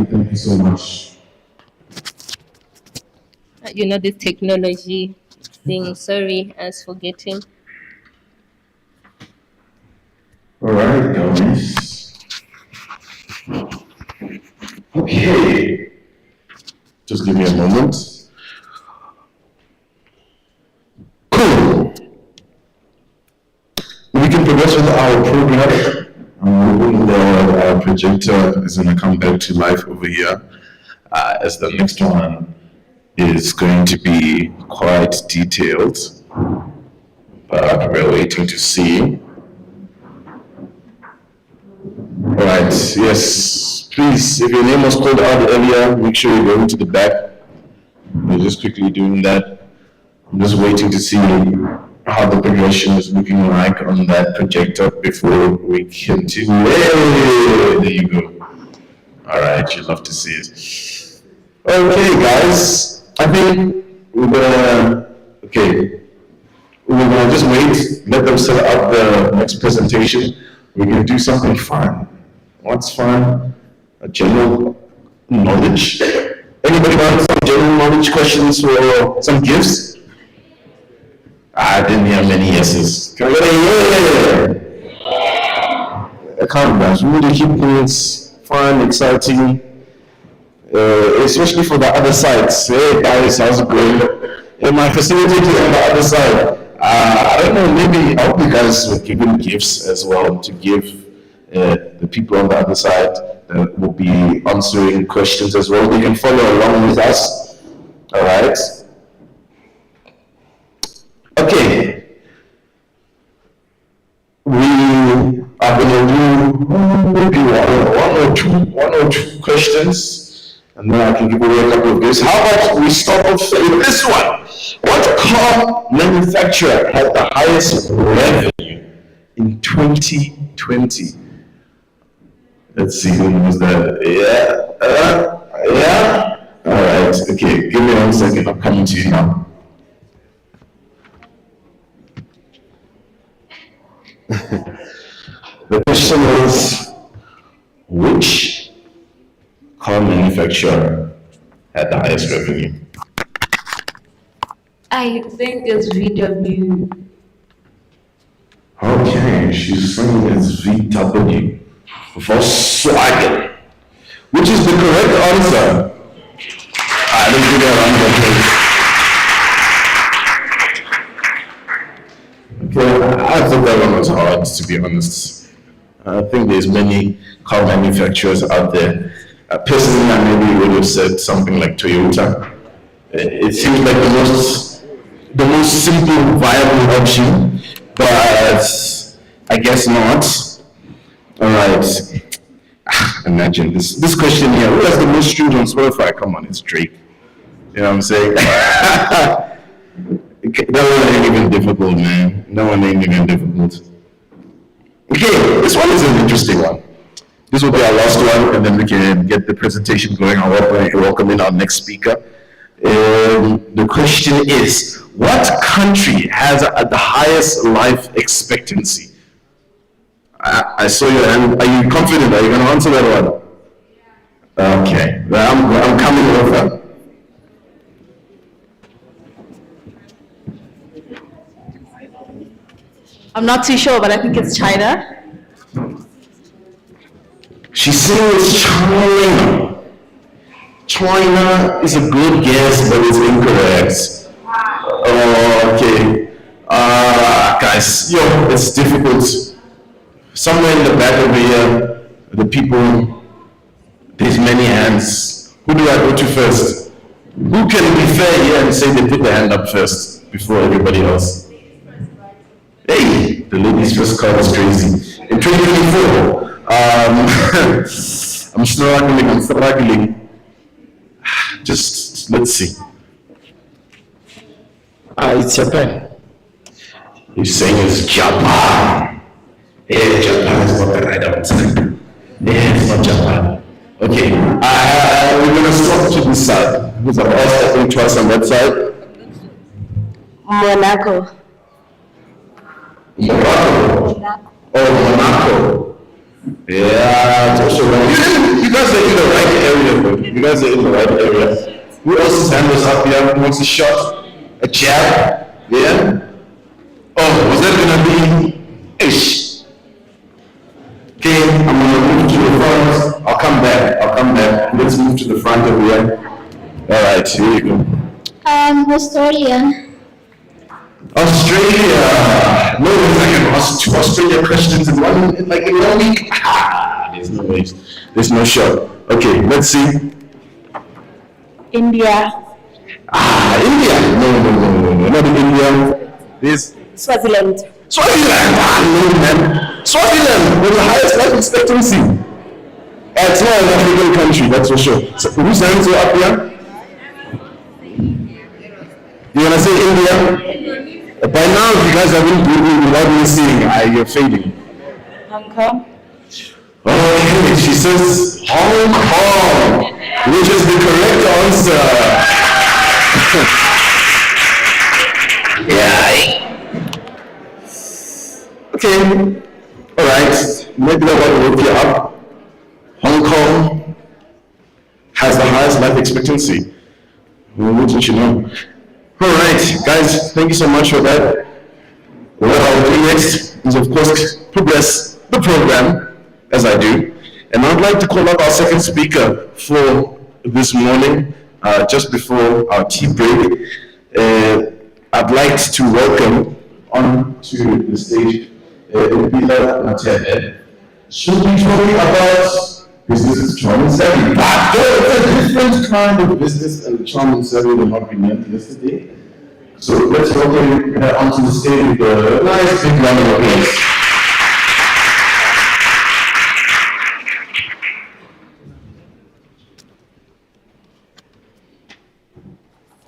Thank you so much. You know this technology thing. Sorry, I was forgetting. All right, guys. Okay. Just give me a moment. Cool. We can progress with our program. The projector is going to come back to life over here as the next one is going to be quite detailed. But we're waiting to see. Alright, yes, please, if your name was called out earlier, make sure you go into the back. We're just quickly doing that. I'm just waiting to see how the progression is looking like on that projector before we continue. Hey, there you go. Alright, you'd love to see it. Okay, guys, I think we're gonna just wait, let them set up the next presentation. We're gonna do something fun. What's fun? A general knowledge. Anybody want some general knowledge questions or some gifts? I didn't hear many yeses. Can I get a yeah? Come on, we need to keep things fun, exciting, especially for the other sides. Hey guys, how's it going? And my facilitator on the other side. I don't know, maybe I hope you guys were given gifts as well to give the people on the other side that will be answering questions as well. They can follow along with us. All right. Okay. We are going to do maybe one or two questions, and then I can give away a couple of gifts. How about we start off with this one? What car manufacturer had the highest revenue in 2020? Let's see who knows that. Yeah. All right. Okay, give me 1 second. I'm coming to you now. The question is, which car manufacturer had the highest revenue? I think it's VW. Okay, she's saying it's VW. Volkswagen. Which is the correct answer? I don't give a round of applause. Okay, I thought that one was hard, to be honest. I think there's many car manufacturers out there. Personally, I maybe would have said something like Toyota. It seems like the most simple, viable option, but I guess not. All right. Imagine this question here. Who has the most streams on Spotify? Come on, it's Drake. You know what I'm saying? That one ain't even difficult, man. That one ain't even difficult. Okay, this one is an interesting one. This will be our last one, and then we can get the presentation going. I'll welcome in our next speaker. The question is, what country has the highest life expectancy? I saw your hand. Are you confident? Are you going to answer that one? Okay, well, I'm coming over. I'm not too sure, but I think it's China. She's saying it's China. China is a good guess, but it's incorrect. Oh, okay. Guys, it's difficult. Somewhere in the back over here, the people, there's many hands. Who do I go to first? Who can be fair here and say they put their hand up first before everybody else? Hey, the ladies first card is crazy. In 2024, I'm struggling. Just, let's see. It's Japan. You're saying it's Japan. Yeah, Japan is not the right answer. Yeah, it's not Japan. Okay, we're going to swap to this side. Because I've asked, I think, twice on that side. Monaco. Morocco. Oh, Monaco. Yeah, it's also wrong. You guys are in the right area, bro. You guys are in the right area. Who else's hand was up here? Who wants a shot? A jab? Yeah? Oh, was that gonna be ish? Okay, I'm gonna move to the front. I'll come back. Let's move to the front over here. Alright, here you go. Australia. Australia. No, I can ask 2 Australia questions in 1 week. There's no way. There's no shot. Okay, let's see. India. India. No, not in India. This. Swaziland. Swaziland. No, man. Swaziland with the highest life expectancy. It's not an African country, that's for sure. So, whose hands are up here? You wanna say India? By now, if you guys haven't Googled without me seeing, you're failing. Hong Kong. Okay, she says Hong Kong, which is the correct answer. Yeah. Okay. Alright. Maybe that one will be up. Hong Kong has the highest life expectancy. Wouldn't you know? Alright, guys, thank you so much for that. What I'll do next is, of course, progress the program, as I do. And I'd like to call up our second speaker for this morning, just before our tea break. I'd like to welcome onto the stage Bila Matebe. She'll be talking about business charm and savvy. But it's a different kind of business and charm and savvy than what we met yesterday. So let's welcome her onto the stage with a nice big round of applause.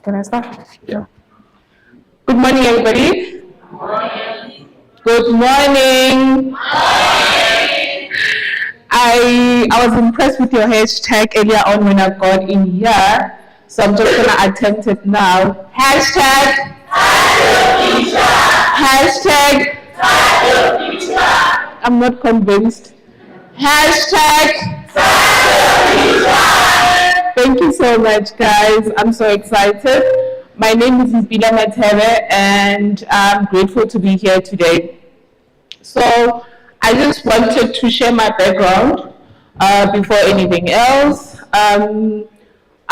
Can I start? Yeah. Good morning, everybody. Good morning. I was impressed with your hashtag earlier on when I got in here. So I'm just gonna attempt it now. Hashtag. Hashtag. I'm not convinced. Hashtag. Thank you so much, guys. I'm so excited. My name is Mpila Matere, and I'm grateful to be here today. So I just wanted to share my background before anything else.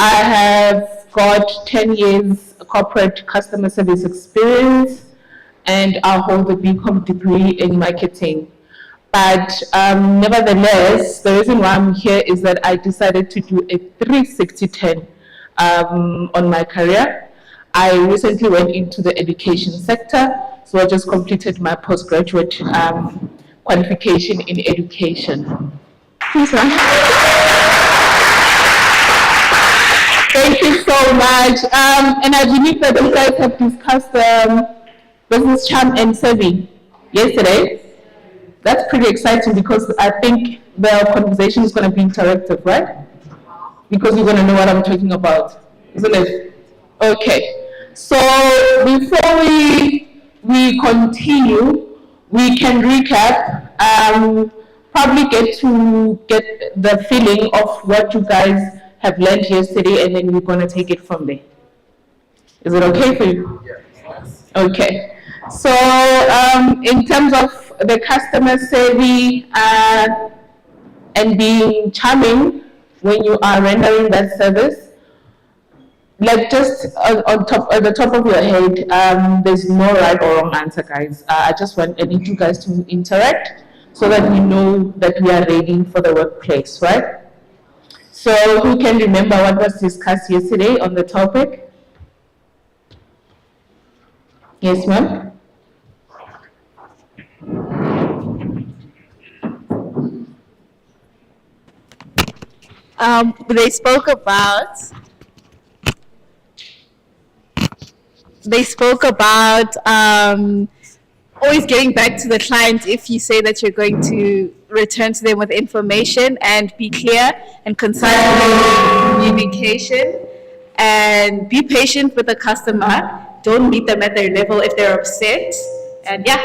I have got 10 years corporate customer service experience, and I hold a BCom degree in marketing. But nevertheless, the reason why I'm here is that I decided to do a 360-10 on my career. I recently went into the education sector, so I just completed my postgraduate qualification in education. Please, thank you so much. And I believe that you guys have discussed business charm and savvy yesterday. That's pretty exciting because I think the conversation is going to be interactive, right? Because you're going to know what I'm talking about, isn't it? Okay. So before we continue, we can recap. Probably get the feeling of what you guys have learned yesterday, and then we're going to take it from there. Is it okay for you? Yes. Okay. So in terms of the customer savvy and being charming when you are rendering that service, like just at the top of your head, there's no right or wrong answer, guys. I need you guys to interact so that we know that we are ready for the workplace, right? So who can remember what was discussed yesterday on the topic? Yes, ma'am? They spoke about always getting back to the client if you say that you're going to return to them with information, and be clear and concise with communication, and be patient with the customer. Don't meet them at their level if they're upset. And yeah.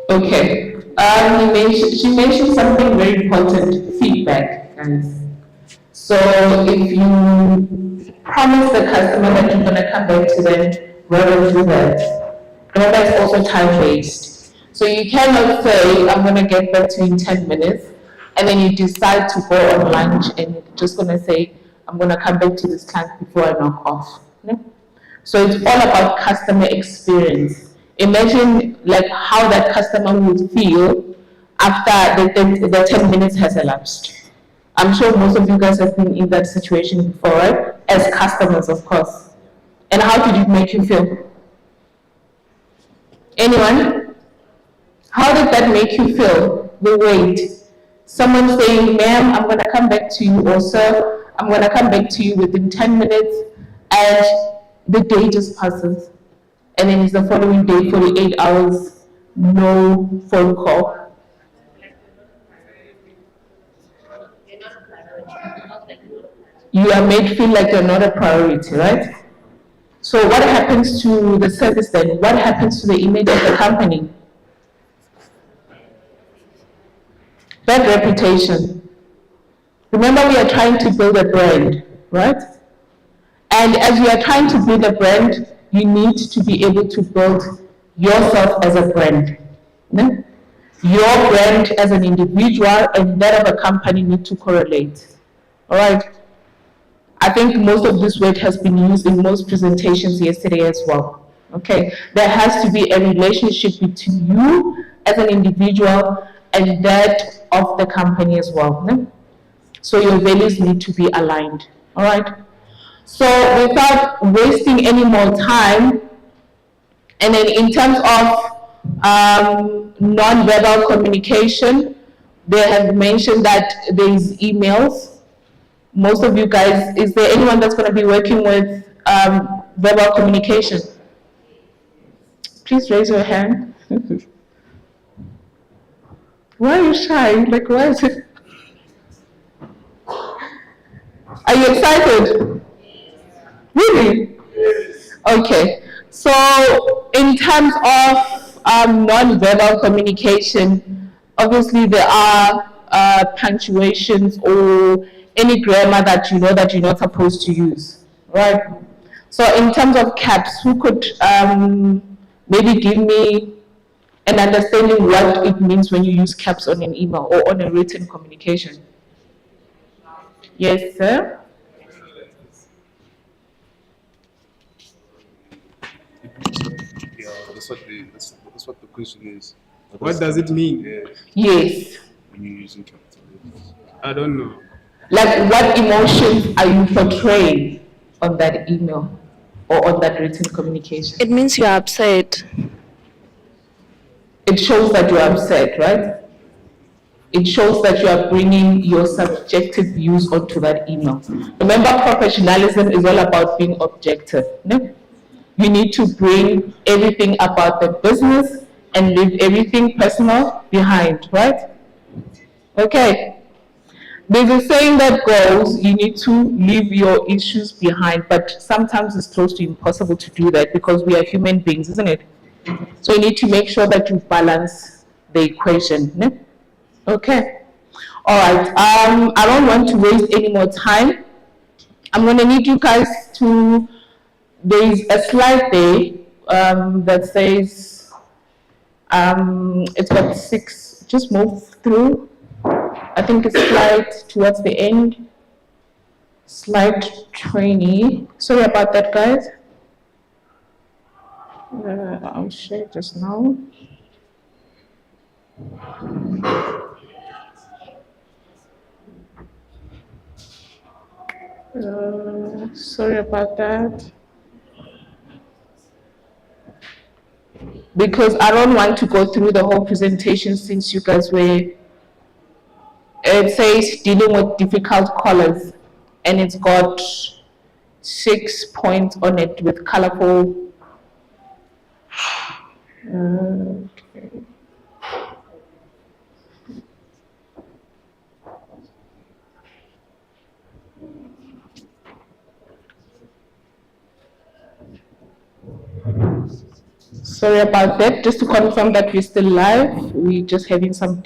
Okay. She mentioned something very important, feedback, guys. So if you promise the customer that you're going to come back to them, rather do that. Remember, it's also time-based. So you cannot say, I'm going to get back to you in 10 minutes, and then you decide to go on lunch and you're just going to say, I'm going to come back to this client before I knock off. No? So it's all about customer experience. Imagine like how that customer would feel after the 10 minutes has elapsed. I'm sure most of you guys have been in that situation before, right? As customers, of course. And how did it make you feel? Anyone? How did that make you feel? The wait. Someone saying, ma'am, I'm going to come back to you, or sir, I'm going to come back to you within 10 minutes, and the day just passes. And then it's the following day, 48 hours, no phone call. You are made feel like you're not a priority, right? So what happens to the service then? What happens to the image of the company? Bad reputation. Remember, we are trying to build a brand, right? And as you are trying to build a brand, you need to be able to build yourself as a brand. No? Your brand as an individual and that of a company need to correlate. All right? I think most of this word has been used in most presentations yesterday as well. Okay? There has to be a relationship between you as an individual and that of the company as well. No? So your values need to be aligned. All right? So without wasting any more time, and then in terms of non-verbal communication, they have mentioned that there is emails. Most of you guys, is there anyone that's going to be working with verbal communication? Please raise your hand. Why are you shy? Like, why is it? Are you excited? Really? Okay. So in terms of non-verbal communication, obviously there are punctuations or any grammar that you know that you're not supposed to use, right? So in terms of caps, who could maybe give me an understanding what it means when you use caps on an email or on a written communication? Yes, sir. Yeah, that's what the question is. What does it mean? Yes. When you're using capital letters? I don't know. Like, what emotions are you portraying on that email or on that written communication? It means you're upset. It shows that you're upset, right? It shows that you are bringing your subjective views onto that email. Remember, professionalism is all about being objective. No? You need to bring everything about the business and leave everything personal behind, right? Okay. There's a saying that goes, you need to leave your issues behind, but sometimes it's close to impossible to do that because we are human beings, isn't it? So you need to make sure that you balance the equation. No? Okay. All right. I don't want to waste any more time. I'm going to need you guys to, there's a slide there that says, it's got 6, just move through. I think it's slide towards the end. Slide 20. Sorry about that, guys. I'll share just now. Sorry about that. Because I don't want to go through the whole presentation since you guys were, it says dealing with difficult colors and it's got 6 points on it with colorful. Okay. Sorry about that. Just to confirm that we're still live, we're just having some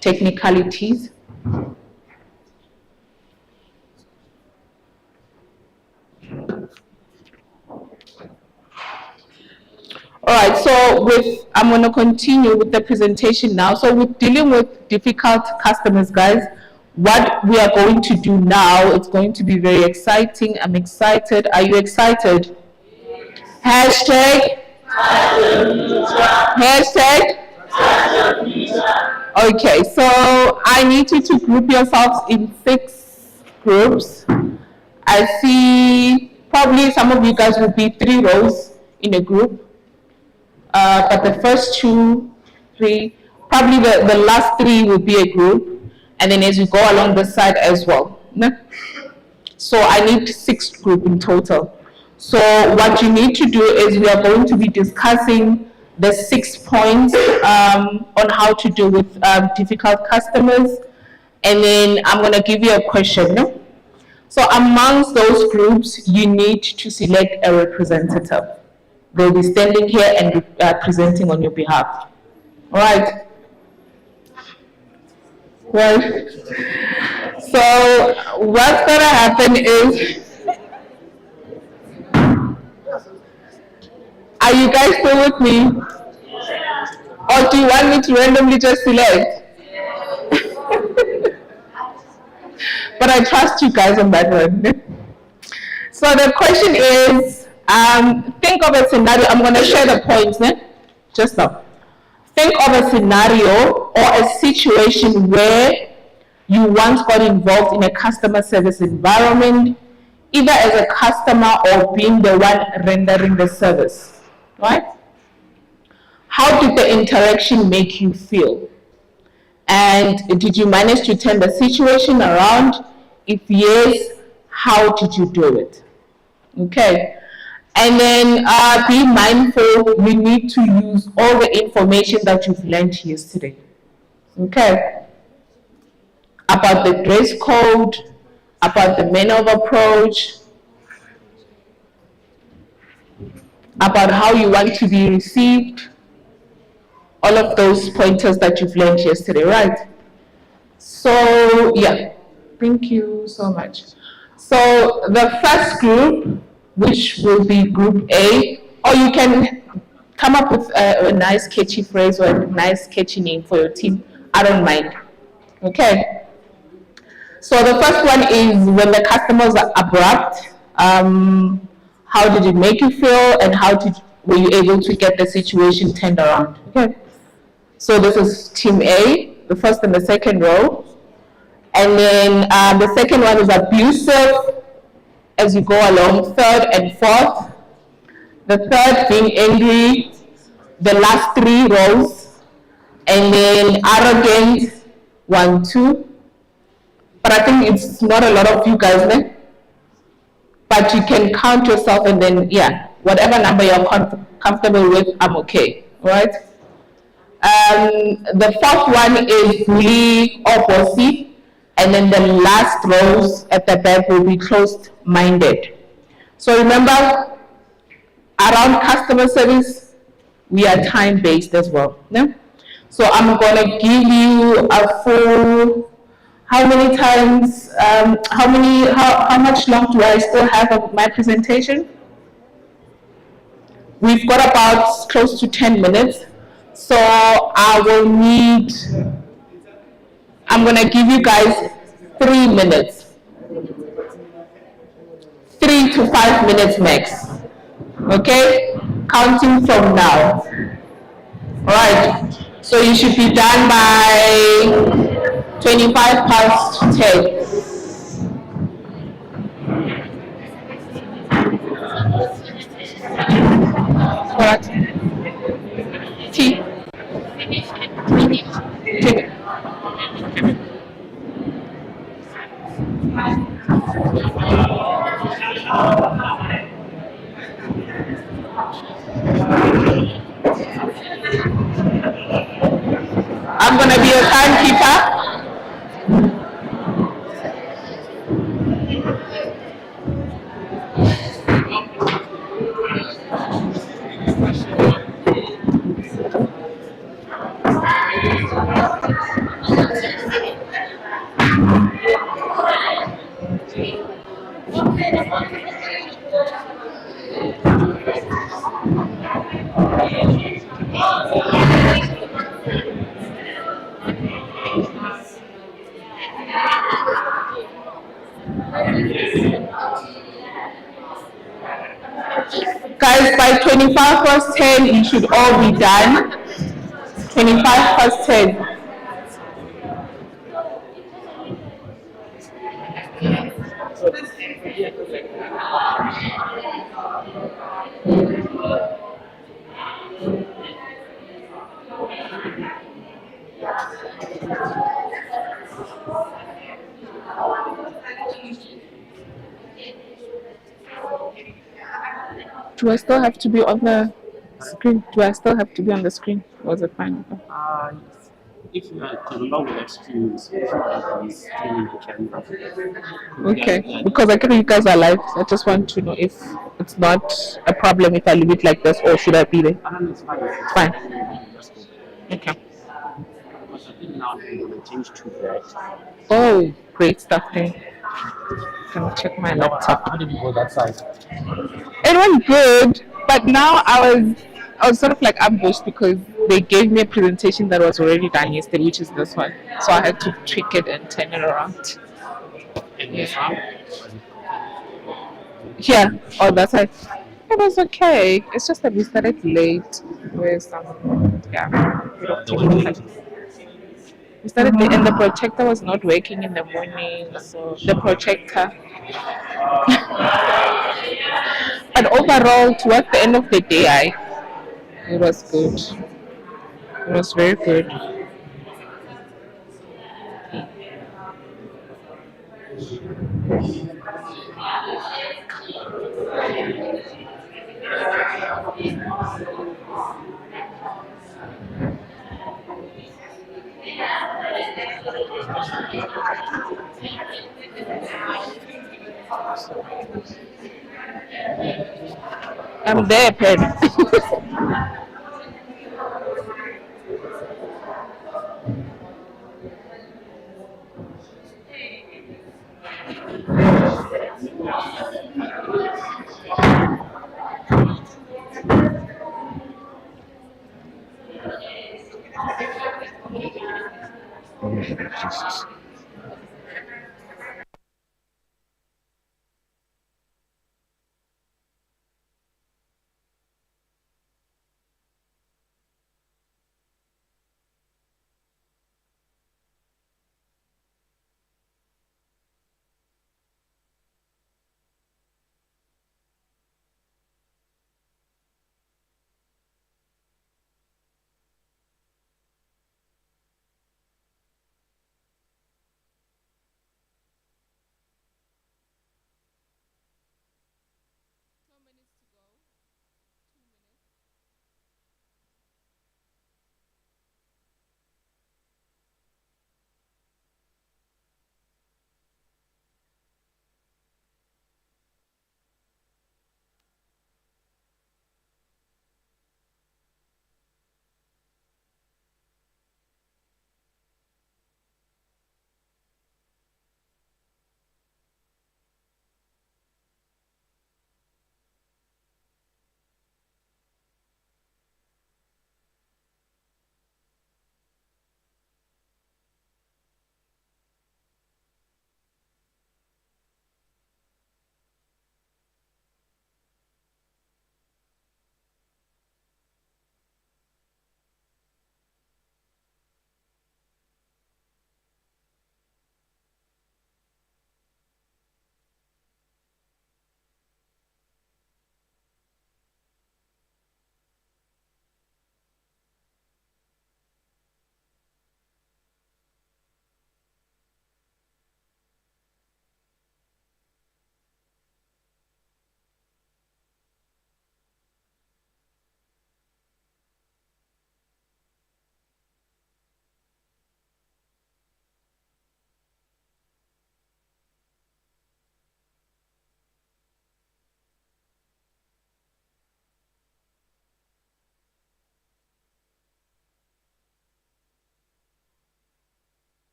technicalities. All right, so I'm going to continue with the presentation now. So we're dealing with difficult customers, guys. What we are going to do now, it's going to be very exciting. I'm excited. Are you excited? Hashtag. Hashtag. Okay, so I need you to group yourselves in 6 groups. I see probably some of you guys will be 3 rows in a group. But the first 2, 3, probably the last 3 will be a group, and then as you go along the side as well. So I need 6 groups in total. So what you need to do is we are going to be discussing the 6 points on how to deal with difficult customers, and then I'm going to give you a question. So amongst those groups, you need to select a representative. They'll be standing here and presenting on your behalf. All right. Well, so what's going to happen is, are you guys still with me? Or do you want me to randomly just select? But I trust you guys on that one. So the question is, think of a scenario. I'm going to share the points just now. Think of a scenario or a situation where you once got involved in a customer service environment, either as a customer or being the one rendering the service, right? How did the interaction make you feel? And did you manage to turn the situation around? If yes, how did you do it? Okay. And then be mindful, we need to use all the information that you've learned yesterday. Okay. About the dress code, about the manner of approach, about how you want to be received, all of those pointers that you've learned yesterday, right? So, yeah, thank you so much. So, the first group, which will be group A, or you can come up with a nice catchy phrase or a nice catchy name for your team. I don't mind. Okay. So, the first one is when the customers are abrupt. How did it make you feel, and were you able to get the situation turned around? Okay. So this is team A, the first and the second row. And then the second one is abusive as you go along, third and fourth. The third being angry, the last three rows. And then arrogant, 1, 2. But I think it's not a lot of you guys there. But you can count yourself and then, yeah, whatever number you're comfortable with, I'm okay. All right? The fourth one is bully or bossy, and then the last rows at the back will be closed-minded. So remember, around customer service, we are time-based as well. Yeah? So I'm gonna give you a full. How many times? How much long do I still have of my presentation? We've got about close to 10 minutes. So I'm gonna give you guys 3 minutes. 3 to 5 minutes max. Okay? Counting from now. Alright. So you should be done by 25 past 10. What? T. I'm gonna be a timekeeper. Guys, by 25 past 10, you should all be done. 25 past 10. Do I still have to be on the screen? Do I still have to be on the screen? Was it fine? If you are to along with experience, if you are on screen, you can. Okay, because I know you guys are live. I just want to know if it's not a problem if I leave it like this, or should I be there? It's fine. It's fine. Okay. Because I think now I'm going to change to that. Oh, great stuff there. Can I check my laptop? How did you go that side? It went good, but now I was sort of like ambushed because they gave me a presentation that was already done yesterday, which is this one. So I had to tweak it and turn it around. Yeah, oh, that's it. It was okay. It's just that we started late with some, we started late and the projector was not working in the morning. So the projector. But overall, towards the end of the day, it was good. It was very good. I'm there, Pet. Four minutes to go.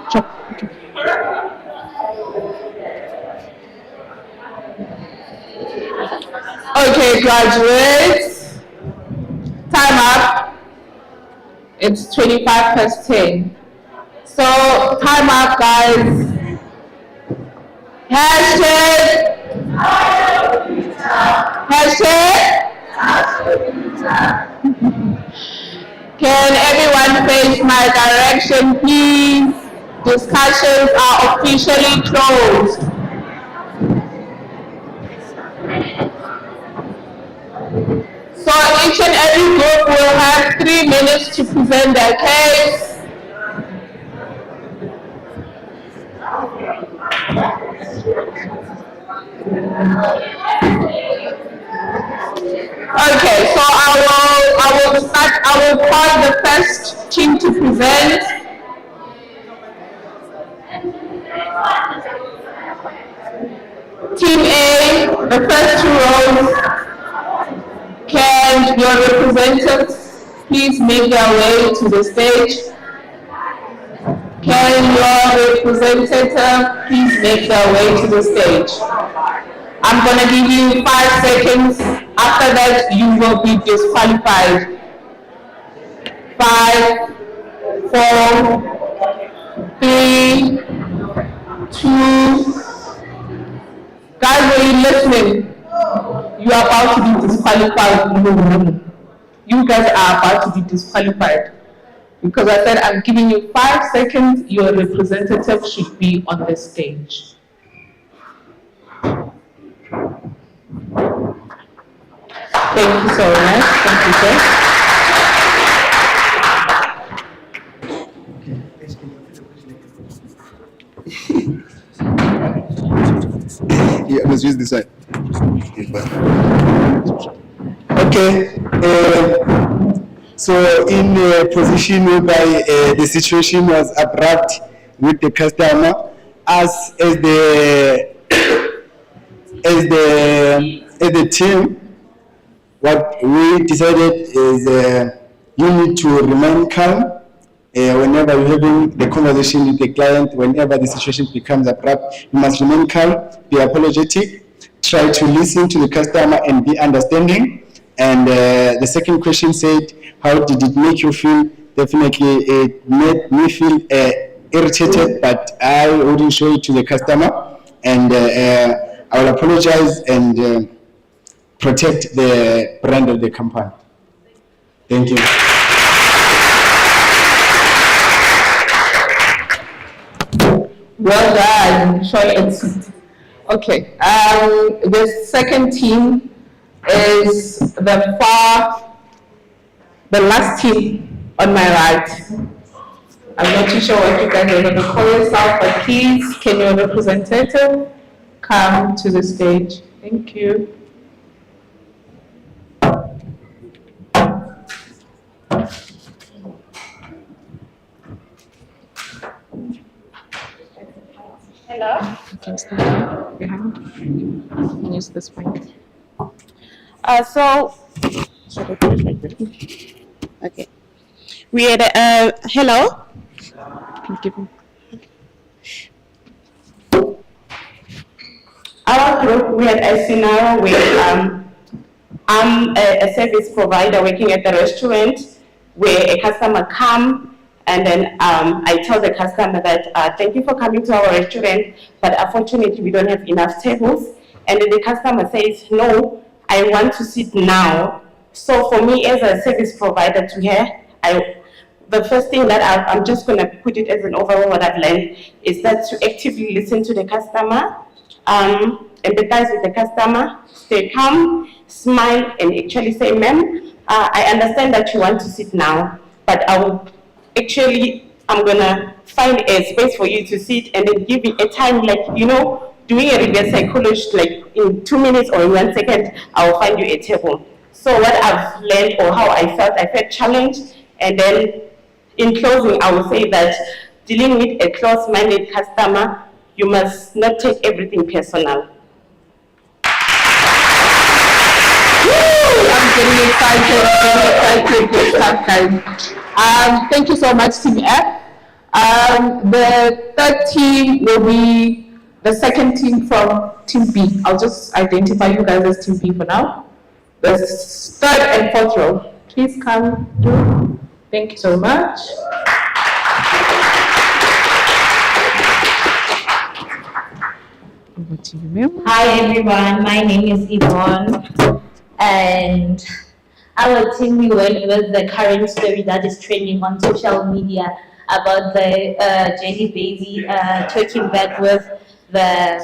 2 minutes. Okay, graduates, time up. It's 10:25. So, time up, guys. Hashtag, hashtag. Can everyone face my direction, please? Discussions are officially closed. So each and every group will have 3 minutes to present their case. Okay, so I will call the first team to present. Team A, the first 2 rows. Can your representatives please make their way to the stage? Can your representative please make their way to the stage? I'm going to give you 5 seconds. After that, you will be disqualified. 5, 4, 3, 2. Guys, are you listening? You are about to be disqualified. You guys are about to be disqualified. Because I said I'm giving you 5 seconds. Your representative should be on the stage. Thank you so much. Thank you, sir. this side. Okay. So in a position whereby the situation was abrupt with the customer, us as the team, what we decided is you need to remain calm whenever you're having the conversation with the client. Whenever the situation becomes abrupt, you must remain calm, be apologetic, try to listen to the customer and be understanding. And the second question said, how did it make you feel? Definitely it made me feel irritated, but I wouldn't show it to the customer, and I will apologize and protect the brand of the company. Thank you. Well done, short and sweet. Okay, the second team is the last team on my right. I'm not too sure what you guys are going to call yourself, but please, can your representative come to the stage? Thank you. Hello. Can use this point. So, should I do it like this? Okay. We had hello. Our group, we had a scenario where I'm a service provider working at the restaurant where a customer come and then I tell the customer that thank you for coming to our restaurant, but unfortunately we don't have enough tables. And then the customer says, no, I want to sit now. So for me as a service provider to her, the first thing that I'm just going to put it as an overall what I've learned is that to actively listen to the customer, empathize with the customer, stay calm, smile, and actually say, ma'am, I understand that you want to sit now, but I'm gonna find a space for you to sit and then give it a time, like, doing a reverse psychology, like in 2 minutes or in 1 second, I will find you a table. So what I've learned or how I felt challenged, and then in closing, I will say that dealing with a close-minded customer, you must not take everything personal. I'm getting excited. Good stuff, guys. Thank you so much, Team F. The third team will be the second team from Team B. I'll just identify you guys as Team B for now. The third and fourth row, please come through. Thank you so much. Over to you, ma'am. Hi everyone, my name is Yvonne, and our team, we went with the current story that is trending on social media about the Jelly Baby talking back with the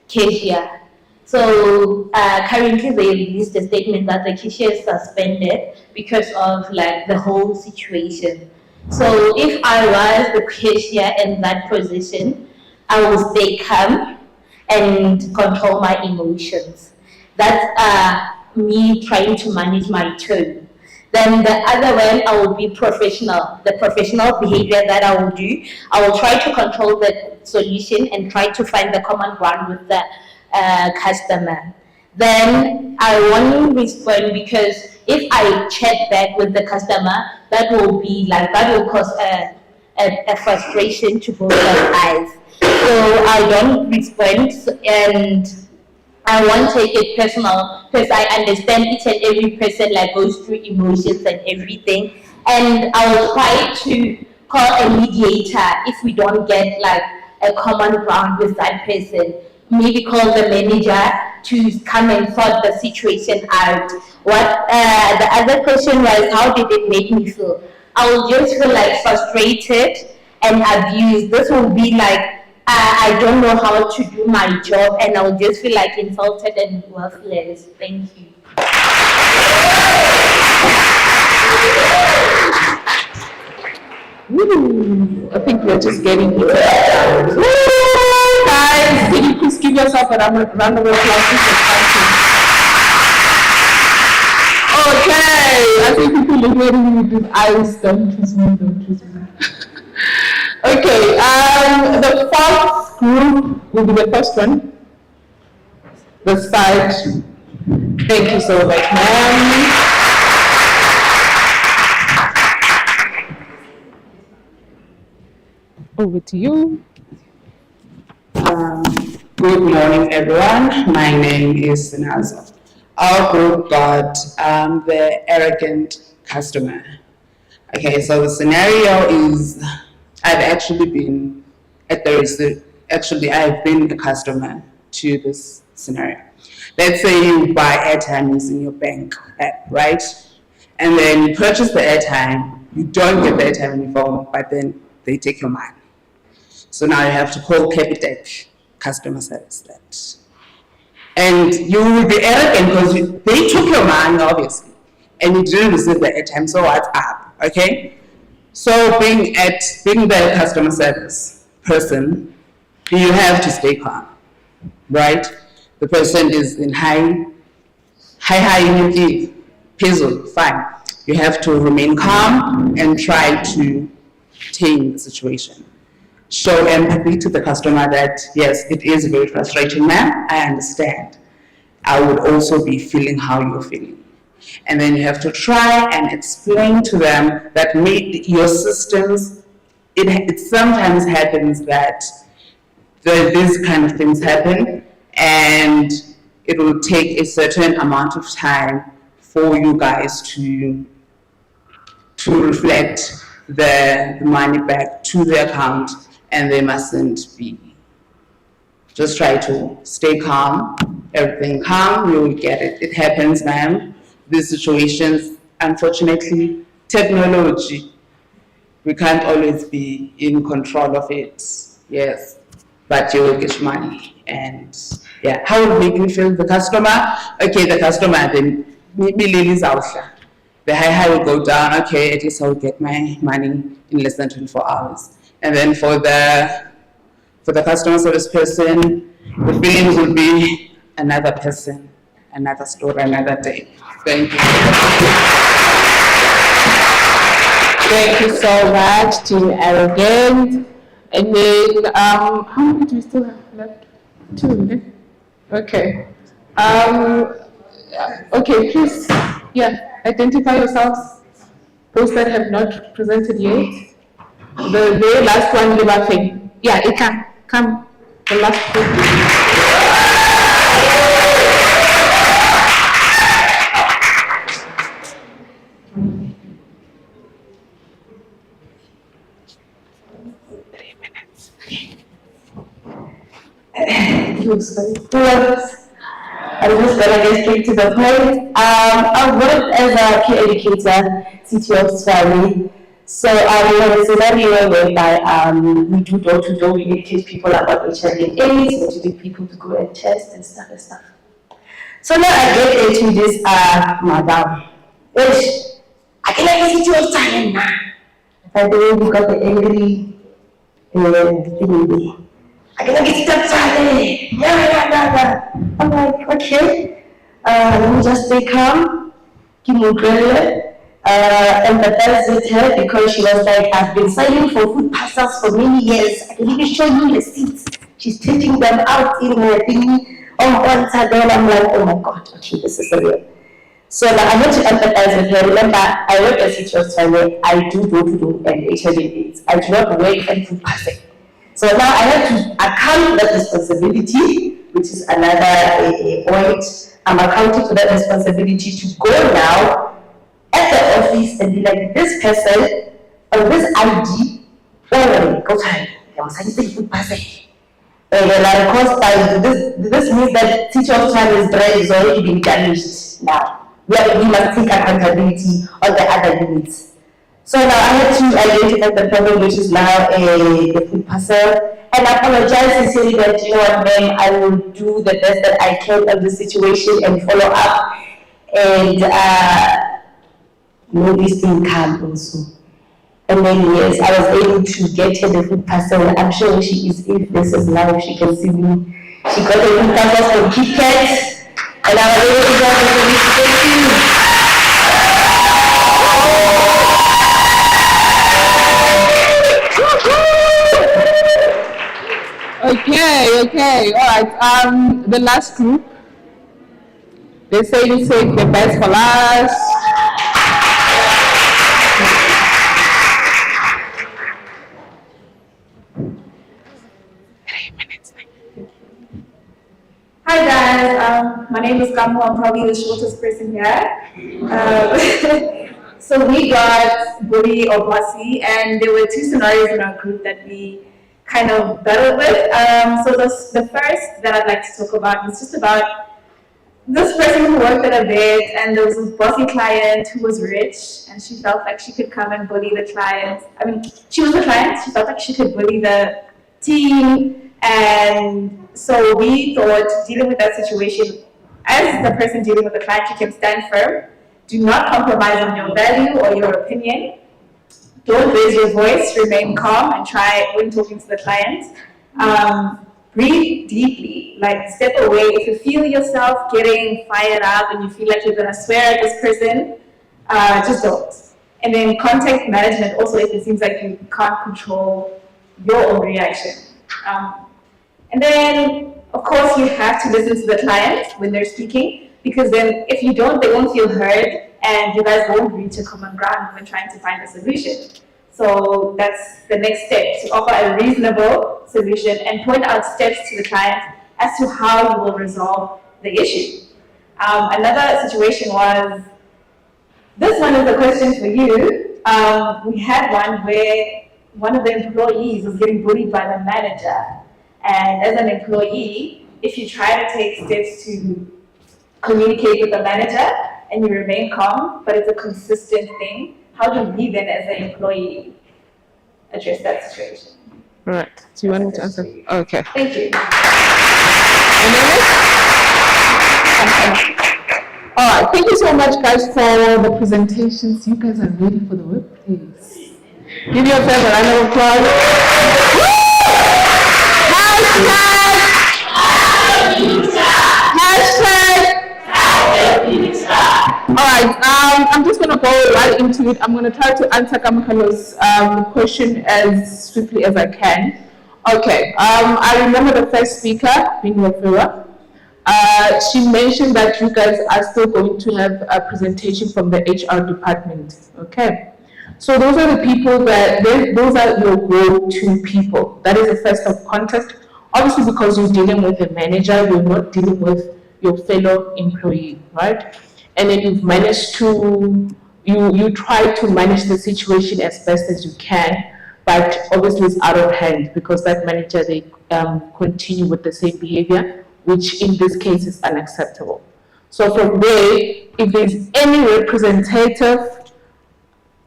cashier. So currently they released a statement that the cashier is suspended because of the whole situation. So if I was the cashier in that position, I would stay calm and control my emotions. That's me trying to manage my tone. Then the other one, I will be professional. The professional behavior that I will do, I will try to control the solution and try to find the common ground with the customer. Then I won't respond because if I chat back with the customer, that will cause a frustration to both sides. So I don't respond and I won't take it personal because I understand each and every person goes through emotions and everything. And I will try to call a mediator if we don't get a common ground with that person. Maybe call the manager to come and sort the situation out. The other question was, how did it make me feel? I will just feel frustrated and abused. This will be I don't know how to do my job, and I'll just feel insulted and worthless. Thank you. Woo, I think we're just getting it. Woo, guys, can you please give yourself a round of applause. This is exciting. Okay, I think people are hearing me with eyes. Don't choose me. Okay, the fourth group will be the first one. The side. Thank you so much, ma'am. Over to you. Good morning, everyone. My name is Agsa. Our group got the arrogant customer. Okay, so the scenario is I've actually been at the I've been a customer to this scenario. Let's say you buy airtime using your bank app, right? And then you purchase the airtime, you don't get the airtime on your phone, but then they take your money. So now you have to call Capitec customer service that. And you will be arrogant because they took your money, obviously, and you didn't receive the airtime, so what's up, okay? So being the customer service person, you have to stay calm, right? The person is in high energy, puzzle, fine. You have to remain calm and try to tame the situation. Show empathy to the customer that, yes, it is very frustrating, ma'am, I understand. I would also be feeling how you're feeling. And then you have to try and explain to them that your systems, it sometimes happens that these kind of things happen, and it will take a certain amount of time for you guys to reflect the money back to the account, and they mustn't be. Just try to stay calm, everything calm, you will get it. It happens, ma'am. These situations, unfortunately, technology, we can't always be in control of it, yes, but you will get money. And yeah, how will it make me feel? The customer, okay, the customer, then maybe Lily's out. The high will go down, okay, at least I'll get my money in less than 24 hours. And then for the customer service person, the feelings will be another person, another story, another day. Thank you. Thank you so much to Arrogant. And then, how many do we still have left? 2, okay. Okay, please, identify yourselves. Those that have not presented yet. The very last one, you're laughing. Yeah, it can come. The last one. I'm just gonna get straight to the point. I've worked as a peer educator, teacher of Swahili. So we have a scenario whereby we do door-to-door, we educate people about HIV/AIDS, motivate people to go and test and stuff. So now I get into this madam. I can like teach you of time now. By the way, we got the angry thingy. I can get it up Friday. Yeah. I'm like, okay. Let me just stay calm. Give me empathize with her because she was like, I've been signing for food parcels for many years. I can even show you receipts. She's taking them out in her thingy. Once again, I'm like, oh my God, okay, this is real. So now I want to empathize with her. Remember, I work as a teacher of Swahili. I do door-to-door and HIV/AIDS. I do not work and food parcel. So now I have to account that responsibility, which is another point. I'm accounting for that responsibility to go now at the office and be like, this person or this ID, go time. Food parcel. And then of course, this means that teacher of Chinese brand is already being damaged now. We must take accountability on the other units. So now I had to identify the problem, which is now the food parcel, and apologize sincerely that, you know what, ma'am, I will do the best that I can of the situation and follow up. And nobody's been calm also. And then yes, I was able to get her the food parcel. I'm sure she is, if this is live, she can see me She got a food passes from KitKat, and I was able to go to the Okay, all right. The last group, they say we save the best for last. Hi guys, my name is Gamu. I'm probably the shortest person here. So we got Buri or Bossy, and there were two scenarios in our group that we kind of battled with. So the first that I'd like to talk about is just about this person who worked at a vet, and there was a bossy client who was rich, and she felt like she could come and bully the client. I mean, she was the client, she felt like she could bully the team, and so we thought dealing with that situation, as the person dealing with the client, you can stand firm, do not compromise on your value or your opinion, don't raise your voice, remain calm, and try when talking to the client. Breathe deeply, like step away. If you feel yourself getting fired up and you feel like you're gonna swear at this person, just don't. And then contact management also if it seems like you can't control your own reaction. And then, of course, you have to listen to the client when they're speaking, because then if you don't, they won't feel heard, and you guys won't reach a common ground when trying to find a solution. So that's the next step, to offer a reasonable solution and point out steps to the client as to how you will resolve the issue. Another situation was, this one is a question for you. We had one where one of the employees was getting bullied by the manager. And as an employee, if you try to take steps to communicate with the manager and you remain calm, but it's a consistent thing, how do we then as an employee address that situation? All right. Do you want me to answer? Okay. Thank you. All right. Thank you so much, guys, for the presentations. You guys are ready for the workplace. Give yourself a round of applause. All right, I'm just going to go right into it. I'm going to try to answer Kamakalo's question as swiftly as I can. Okay, I remember the first speaker, being Wafira. She mentioned that you guys are still going to have a presentation from the HR department. Okay, so those are the people those are your go-to people. That is the first of contact. Obviously, because you're dealing with a manager, you're not dealing with your fellow employee, right? And then you've managed to, you try to manage the situation as best as you can, but obviously it's out of hand because that manager, they continue with the same behavior, which in this case is unacceptable. So from there, if there's any representative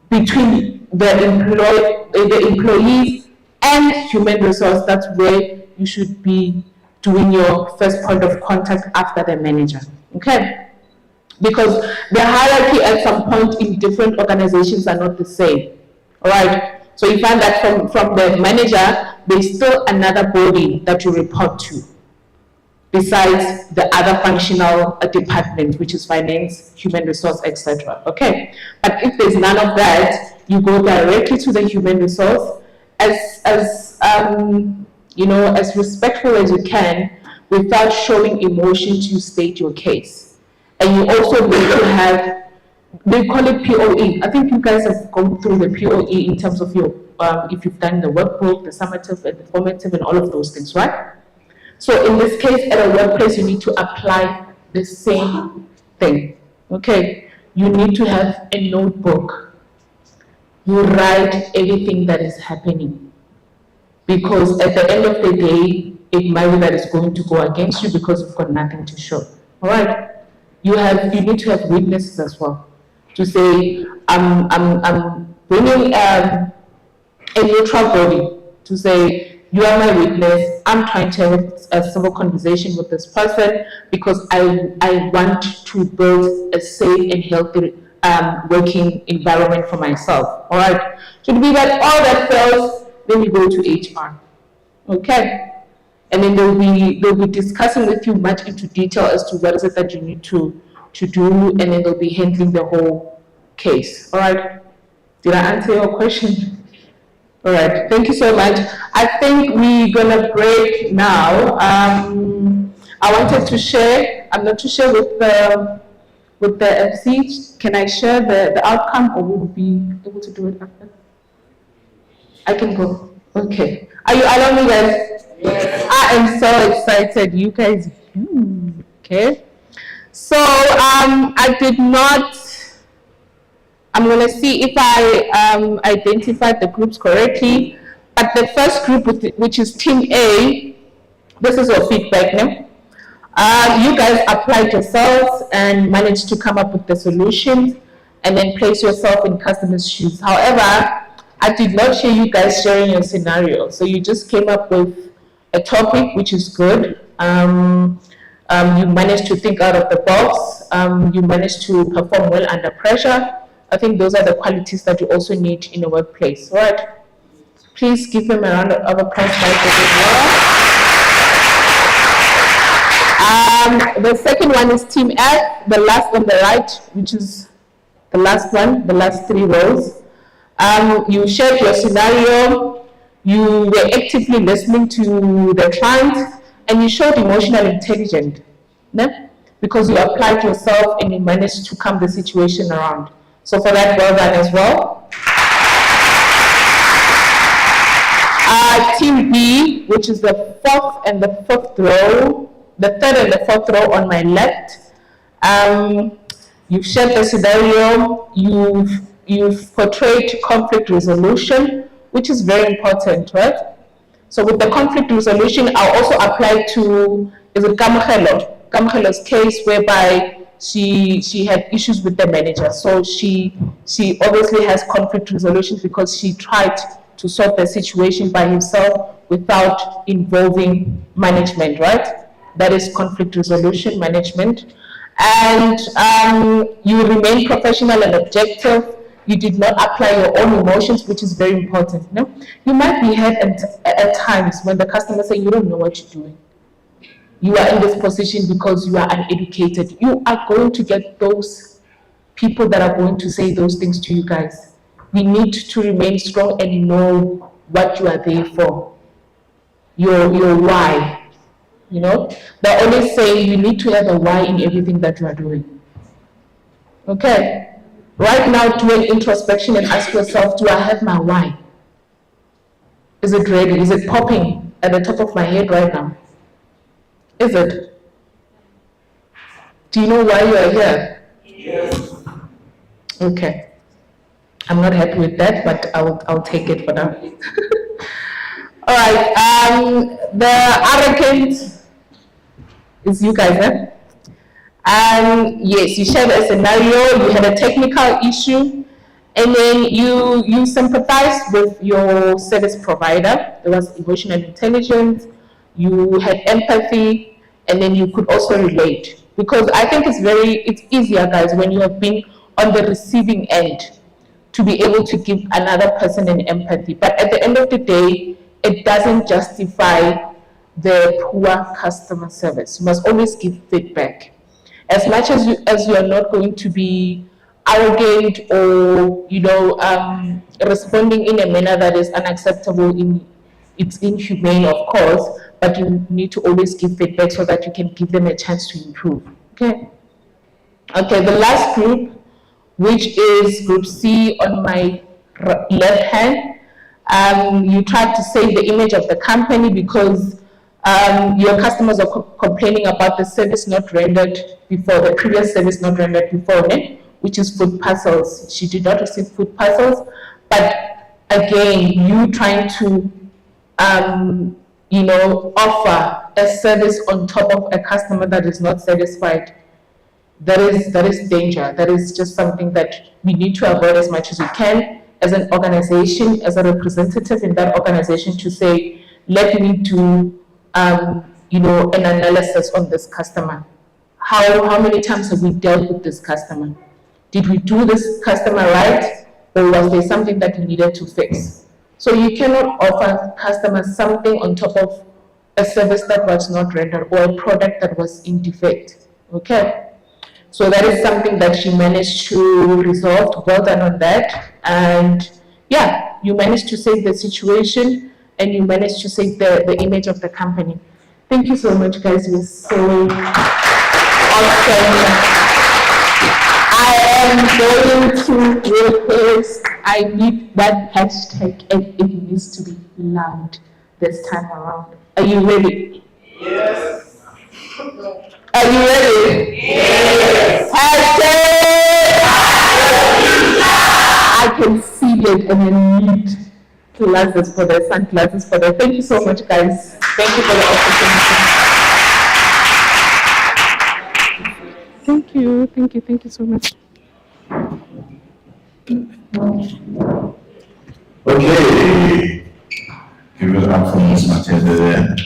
between the employees and human resource, that's where you should be doing your first point of contact after the manager, okay? Because the hierarchy at some point in different organizations are not the same, all right? So you find that from the manager, there's still another body that you report to, besides the other functional department, which is finance, human resource, etc. Okay, but if there's none of that, you go directly to the human resource as you know, as respectful as you can, without showing emotion to state your case. And you also need to have, they call it POE. I think you guys have gone through the POE in terms of your, if you've done the workbook, the summative and the formative and all of those things, right? So in this case, at a workplace, you need to apply the same thing, okay? You need to have a notebook. You write everything that is happening. Because at the end of the day, it might be that it's going to go against you because you've got nothing to show, all right? You need to have witnesses as well. To say, I'm bringing a neutral body to say, you are my witness, I'm trying to have a civil conversation with this person because I want to build a safe and healthy working environment for myself, all right? Should be that all that fails, then you go to HR, okay? and then they'll be discussing with you much into detail as to what is it that you need to do, and then they'll be handling the whole case. All right. Did I answer your question? All right. Thank you so much. I think we're gonna break now. I wanted to share. I'm not too sure with the FC. Can I share the outcome, or will we be able to do it after? I can go. Okay. Are you along with guys? Yes. I am so excited. You guys. Okay. So I did not. I'm going to see if I identified the groups correctly. But the first group, which is Team A, this is your feedback now. You guys applied yourselves and managed to come up with the solutions and then place yourself in customers' shoes. However, I did not hear you guys sharing your scenario. So you just came up with a topic, which is good. You managed to think out of the box. You managed to perform well under pressure. I think those are the qualities that you also need in a workplace. All right. Please give them a round of applause. The second one is Team F, the last on the right, which is the last one, the last 3 rows. You shared your scenario, you were actively listening to the client, and you showed emotional intelligence, né? Because you applied yourself and you managed to calm the situation around. So for that, well done as well. Team B, which is the 4th and the 5th row, the 3rd and the 4th row on my left. You've shared the scenario, you've portrayed conflict resolution, which is very important, right? So with the conflict resolution, I'll also apply to, is it Kamogelo's case, whereby she had issues with the manager. So she obviously has conflict resolution because she tried to solve the situation by himself without involving management, right? That is conflict resolution management. And you remain professional and objective. You did not apply your own emotions, which is very important. No? You might be hurt at times when the customer says you don't know what you're doing. You are in this position because you are uneducated. You are going to get those people that are going to say those things to you guys. We need to remain strong and know what you are there for. Your why. You know, they're always saying you need to have a why in everything that you are doing. Okay. Right now, do an introspection and ask yourself, do I have my why? Is it ready? Is it popping at the top of my head right now? Is it? Do you know why you are here? Yes. Okay. I'm not happy with that, but I'll take it for now. All right. The arrogant is you guys, eh? Yes, you shared a scenario, you had a technical issue, and then you sympathized with your service provider. There was emotional intelligence, you had empathy, and then you could also relate. Because I think it's easier, guys, when you have been on the receiving end to be able to give another person an empathy. But at the end of the day, it doesn't justify the poor customer service. You must always give feedback. As much as you are not going to be arrogant or responding in a manner that is unacceptable, it's inhumane, of course, but you need to always give feedback so that you can give them a chance to improve. Okay. Okay. The last group, which is group C on my left hand, you tried to save the image of the company because your customers are complaining about the service not rendered before, the previous service not rendered before, which is food parcels. She did not receive food parcels, but again, you trying to offer a service on top of a customer that is not satisfied. That is danger. That is just something that we need to avoid as much as we can as an organization, as a representative in that organization, to say, let me do an analysis on this customer. How many times have we dealt with this customer? Did we do this customer right, or was there something that we needed to fix? So you cannot offer customers something on top of a service that was not rendered or a product that was in defect. Okay? So that is something that she managed to resolve. Well done on that. And yeah, you managed to save the situation and you managed to save the image of the company. Thank you so much, guys. You're so awesome. I am going to rehearse. I need that hashtag and it needs to be loud this time around. Are you ready? Yes. Are you ready? Yes. I can see it and I need glasses for the sunglasses for that. Thank you so much, guys. Thank you for the opportunity. Thank you so much. Okay. Give it up for Ms. Matilda there.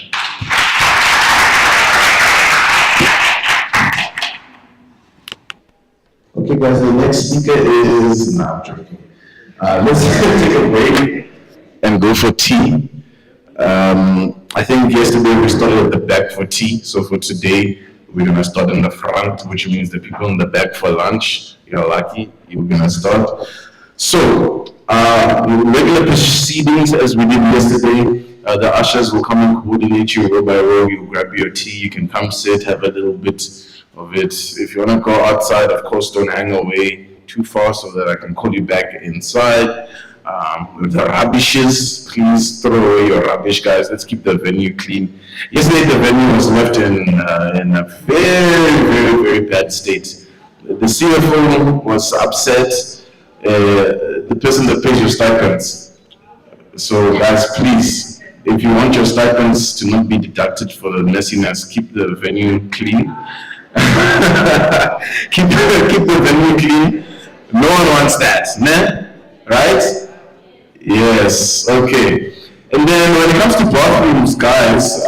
Okay, guys, the next speaker is. No, I'm joking. Let's take a break and go for tea. I think yesterday we started at the back for tea, so for today we're gonna start in the front, which means the people in the back for lunch. You're lucky, you're gonna start. So, regular proceedings as we did yesterday. The ushers will come and coordinate you row by row. You grab your tea, you can come sit, have a little bit of it. If you wanna go outside, of course, don't hang away too far so that I can call you back inside. The rubbishes, please throw away your rubbish, guys. Let's keep the venue clean. Yesterday, the venue was left in a very, very, very bad state. The CFO was upset. The person that pays your stipends. So, guys, please, if you want your stipends to not be deducted for the messiness, keep the venue clean. keep the venue clean. No one wants that, nah? Right? Yes, okay. And then when it comes to bathrooms, guys,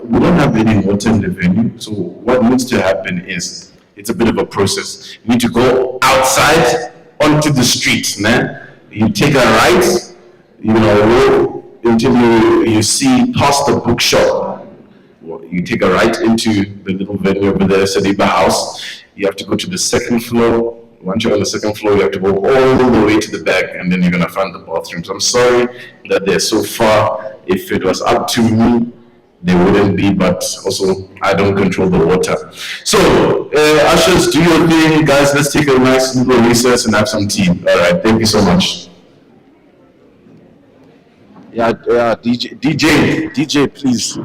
we don't have any water in the venue. So what needs to happen is, it's a bit of a process. You need to go outside onto the street, man. You take a right, until you see past the bookshop. You take a right into the little venue over there, Sadiba House. You have to go to the second floor. Once you're on the second floor, you have to go all the way to the back, and then you're gonna find the bathrooms. I'm sorry that they're so far. If it was up to me, they wouldn't be, but also I don't control the water. So, ushers, do your thing, guys. Let's take a nice little recess and have some tea. All right, thank you so much. Yeah, DJ, please.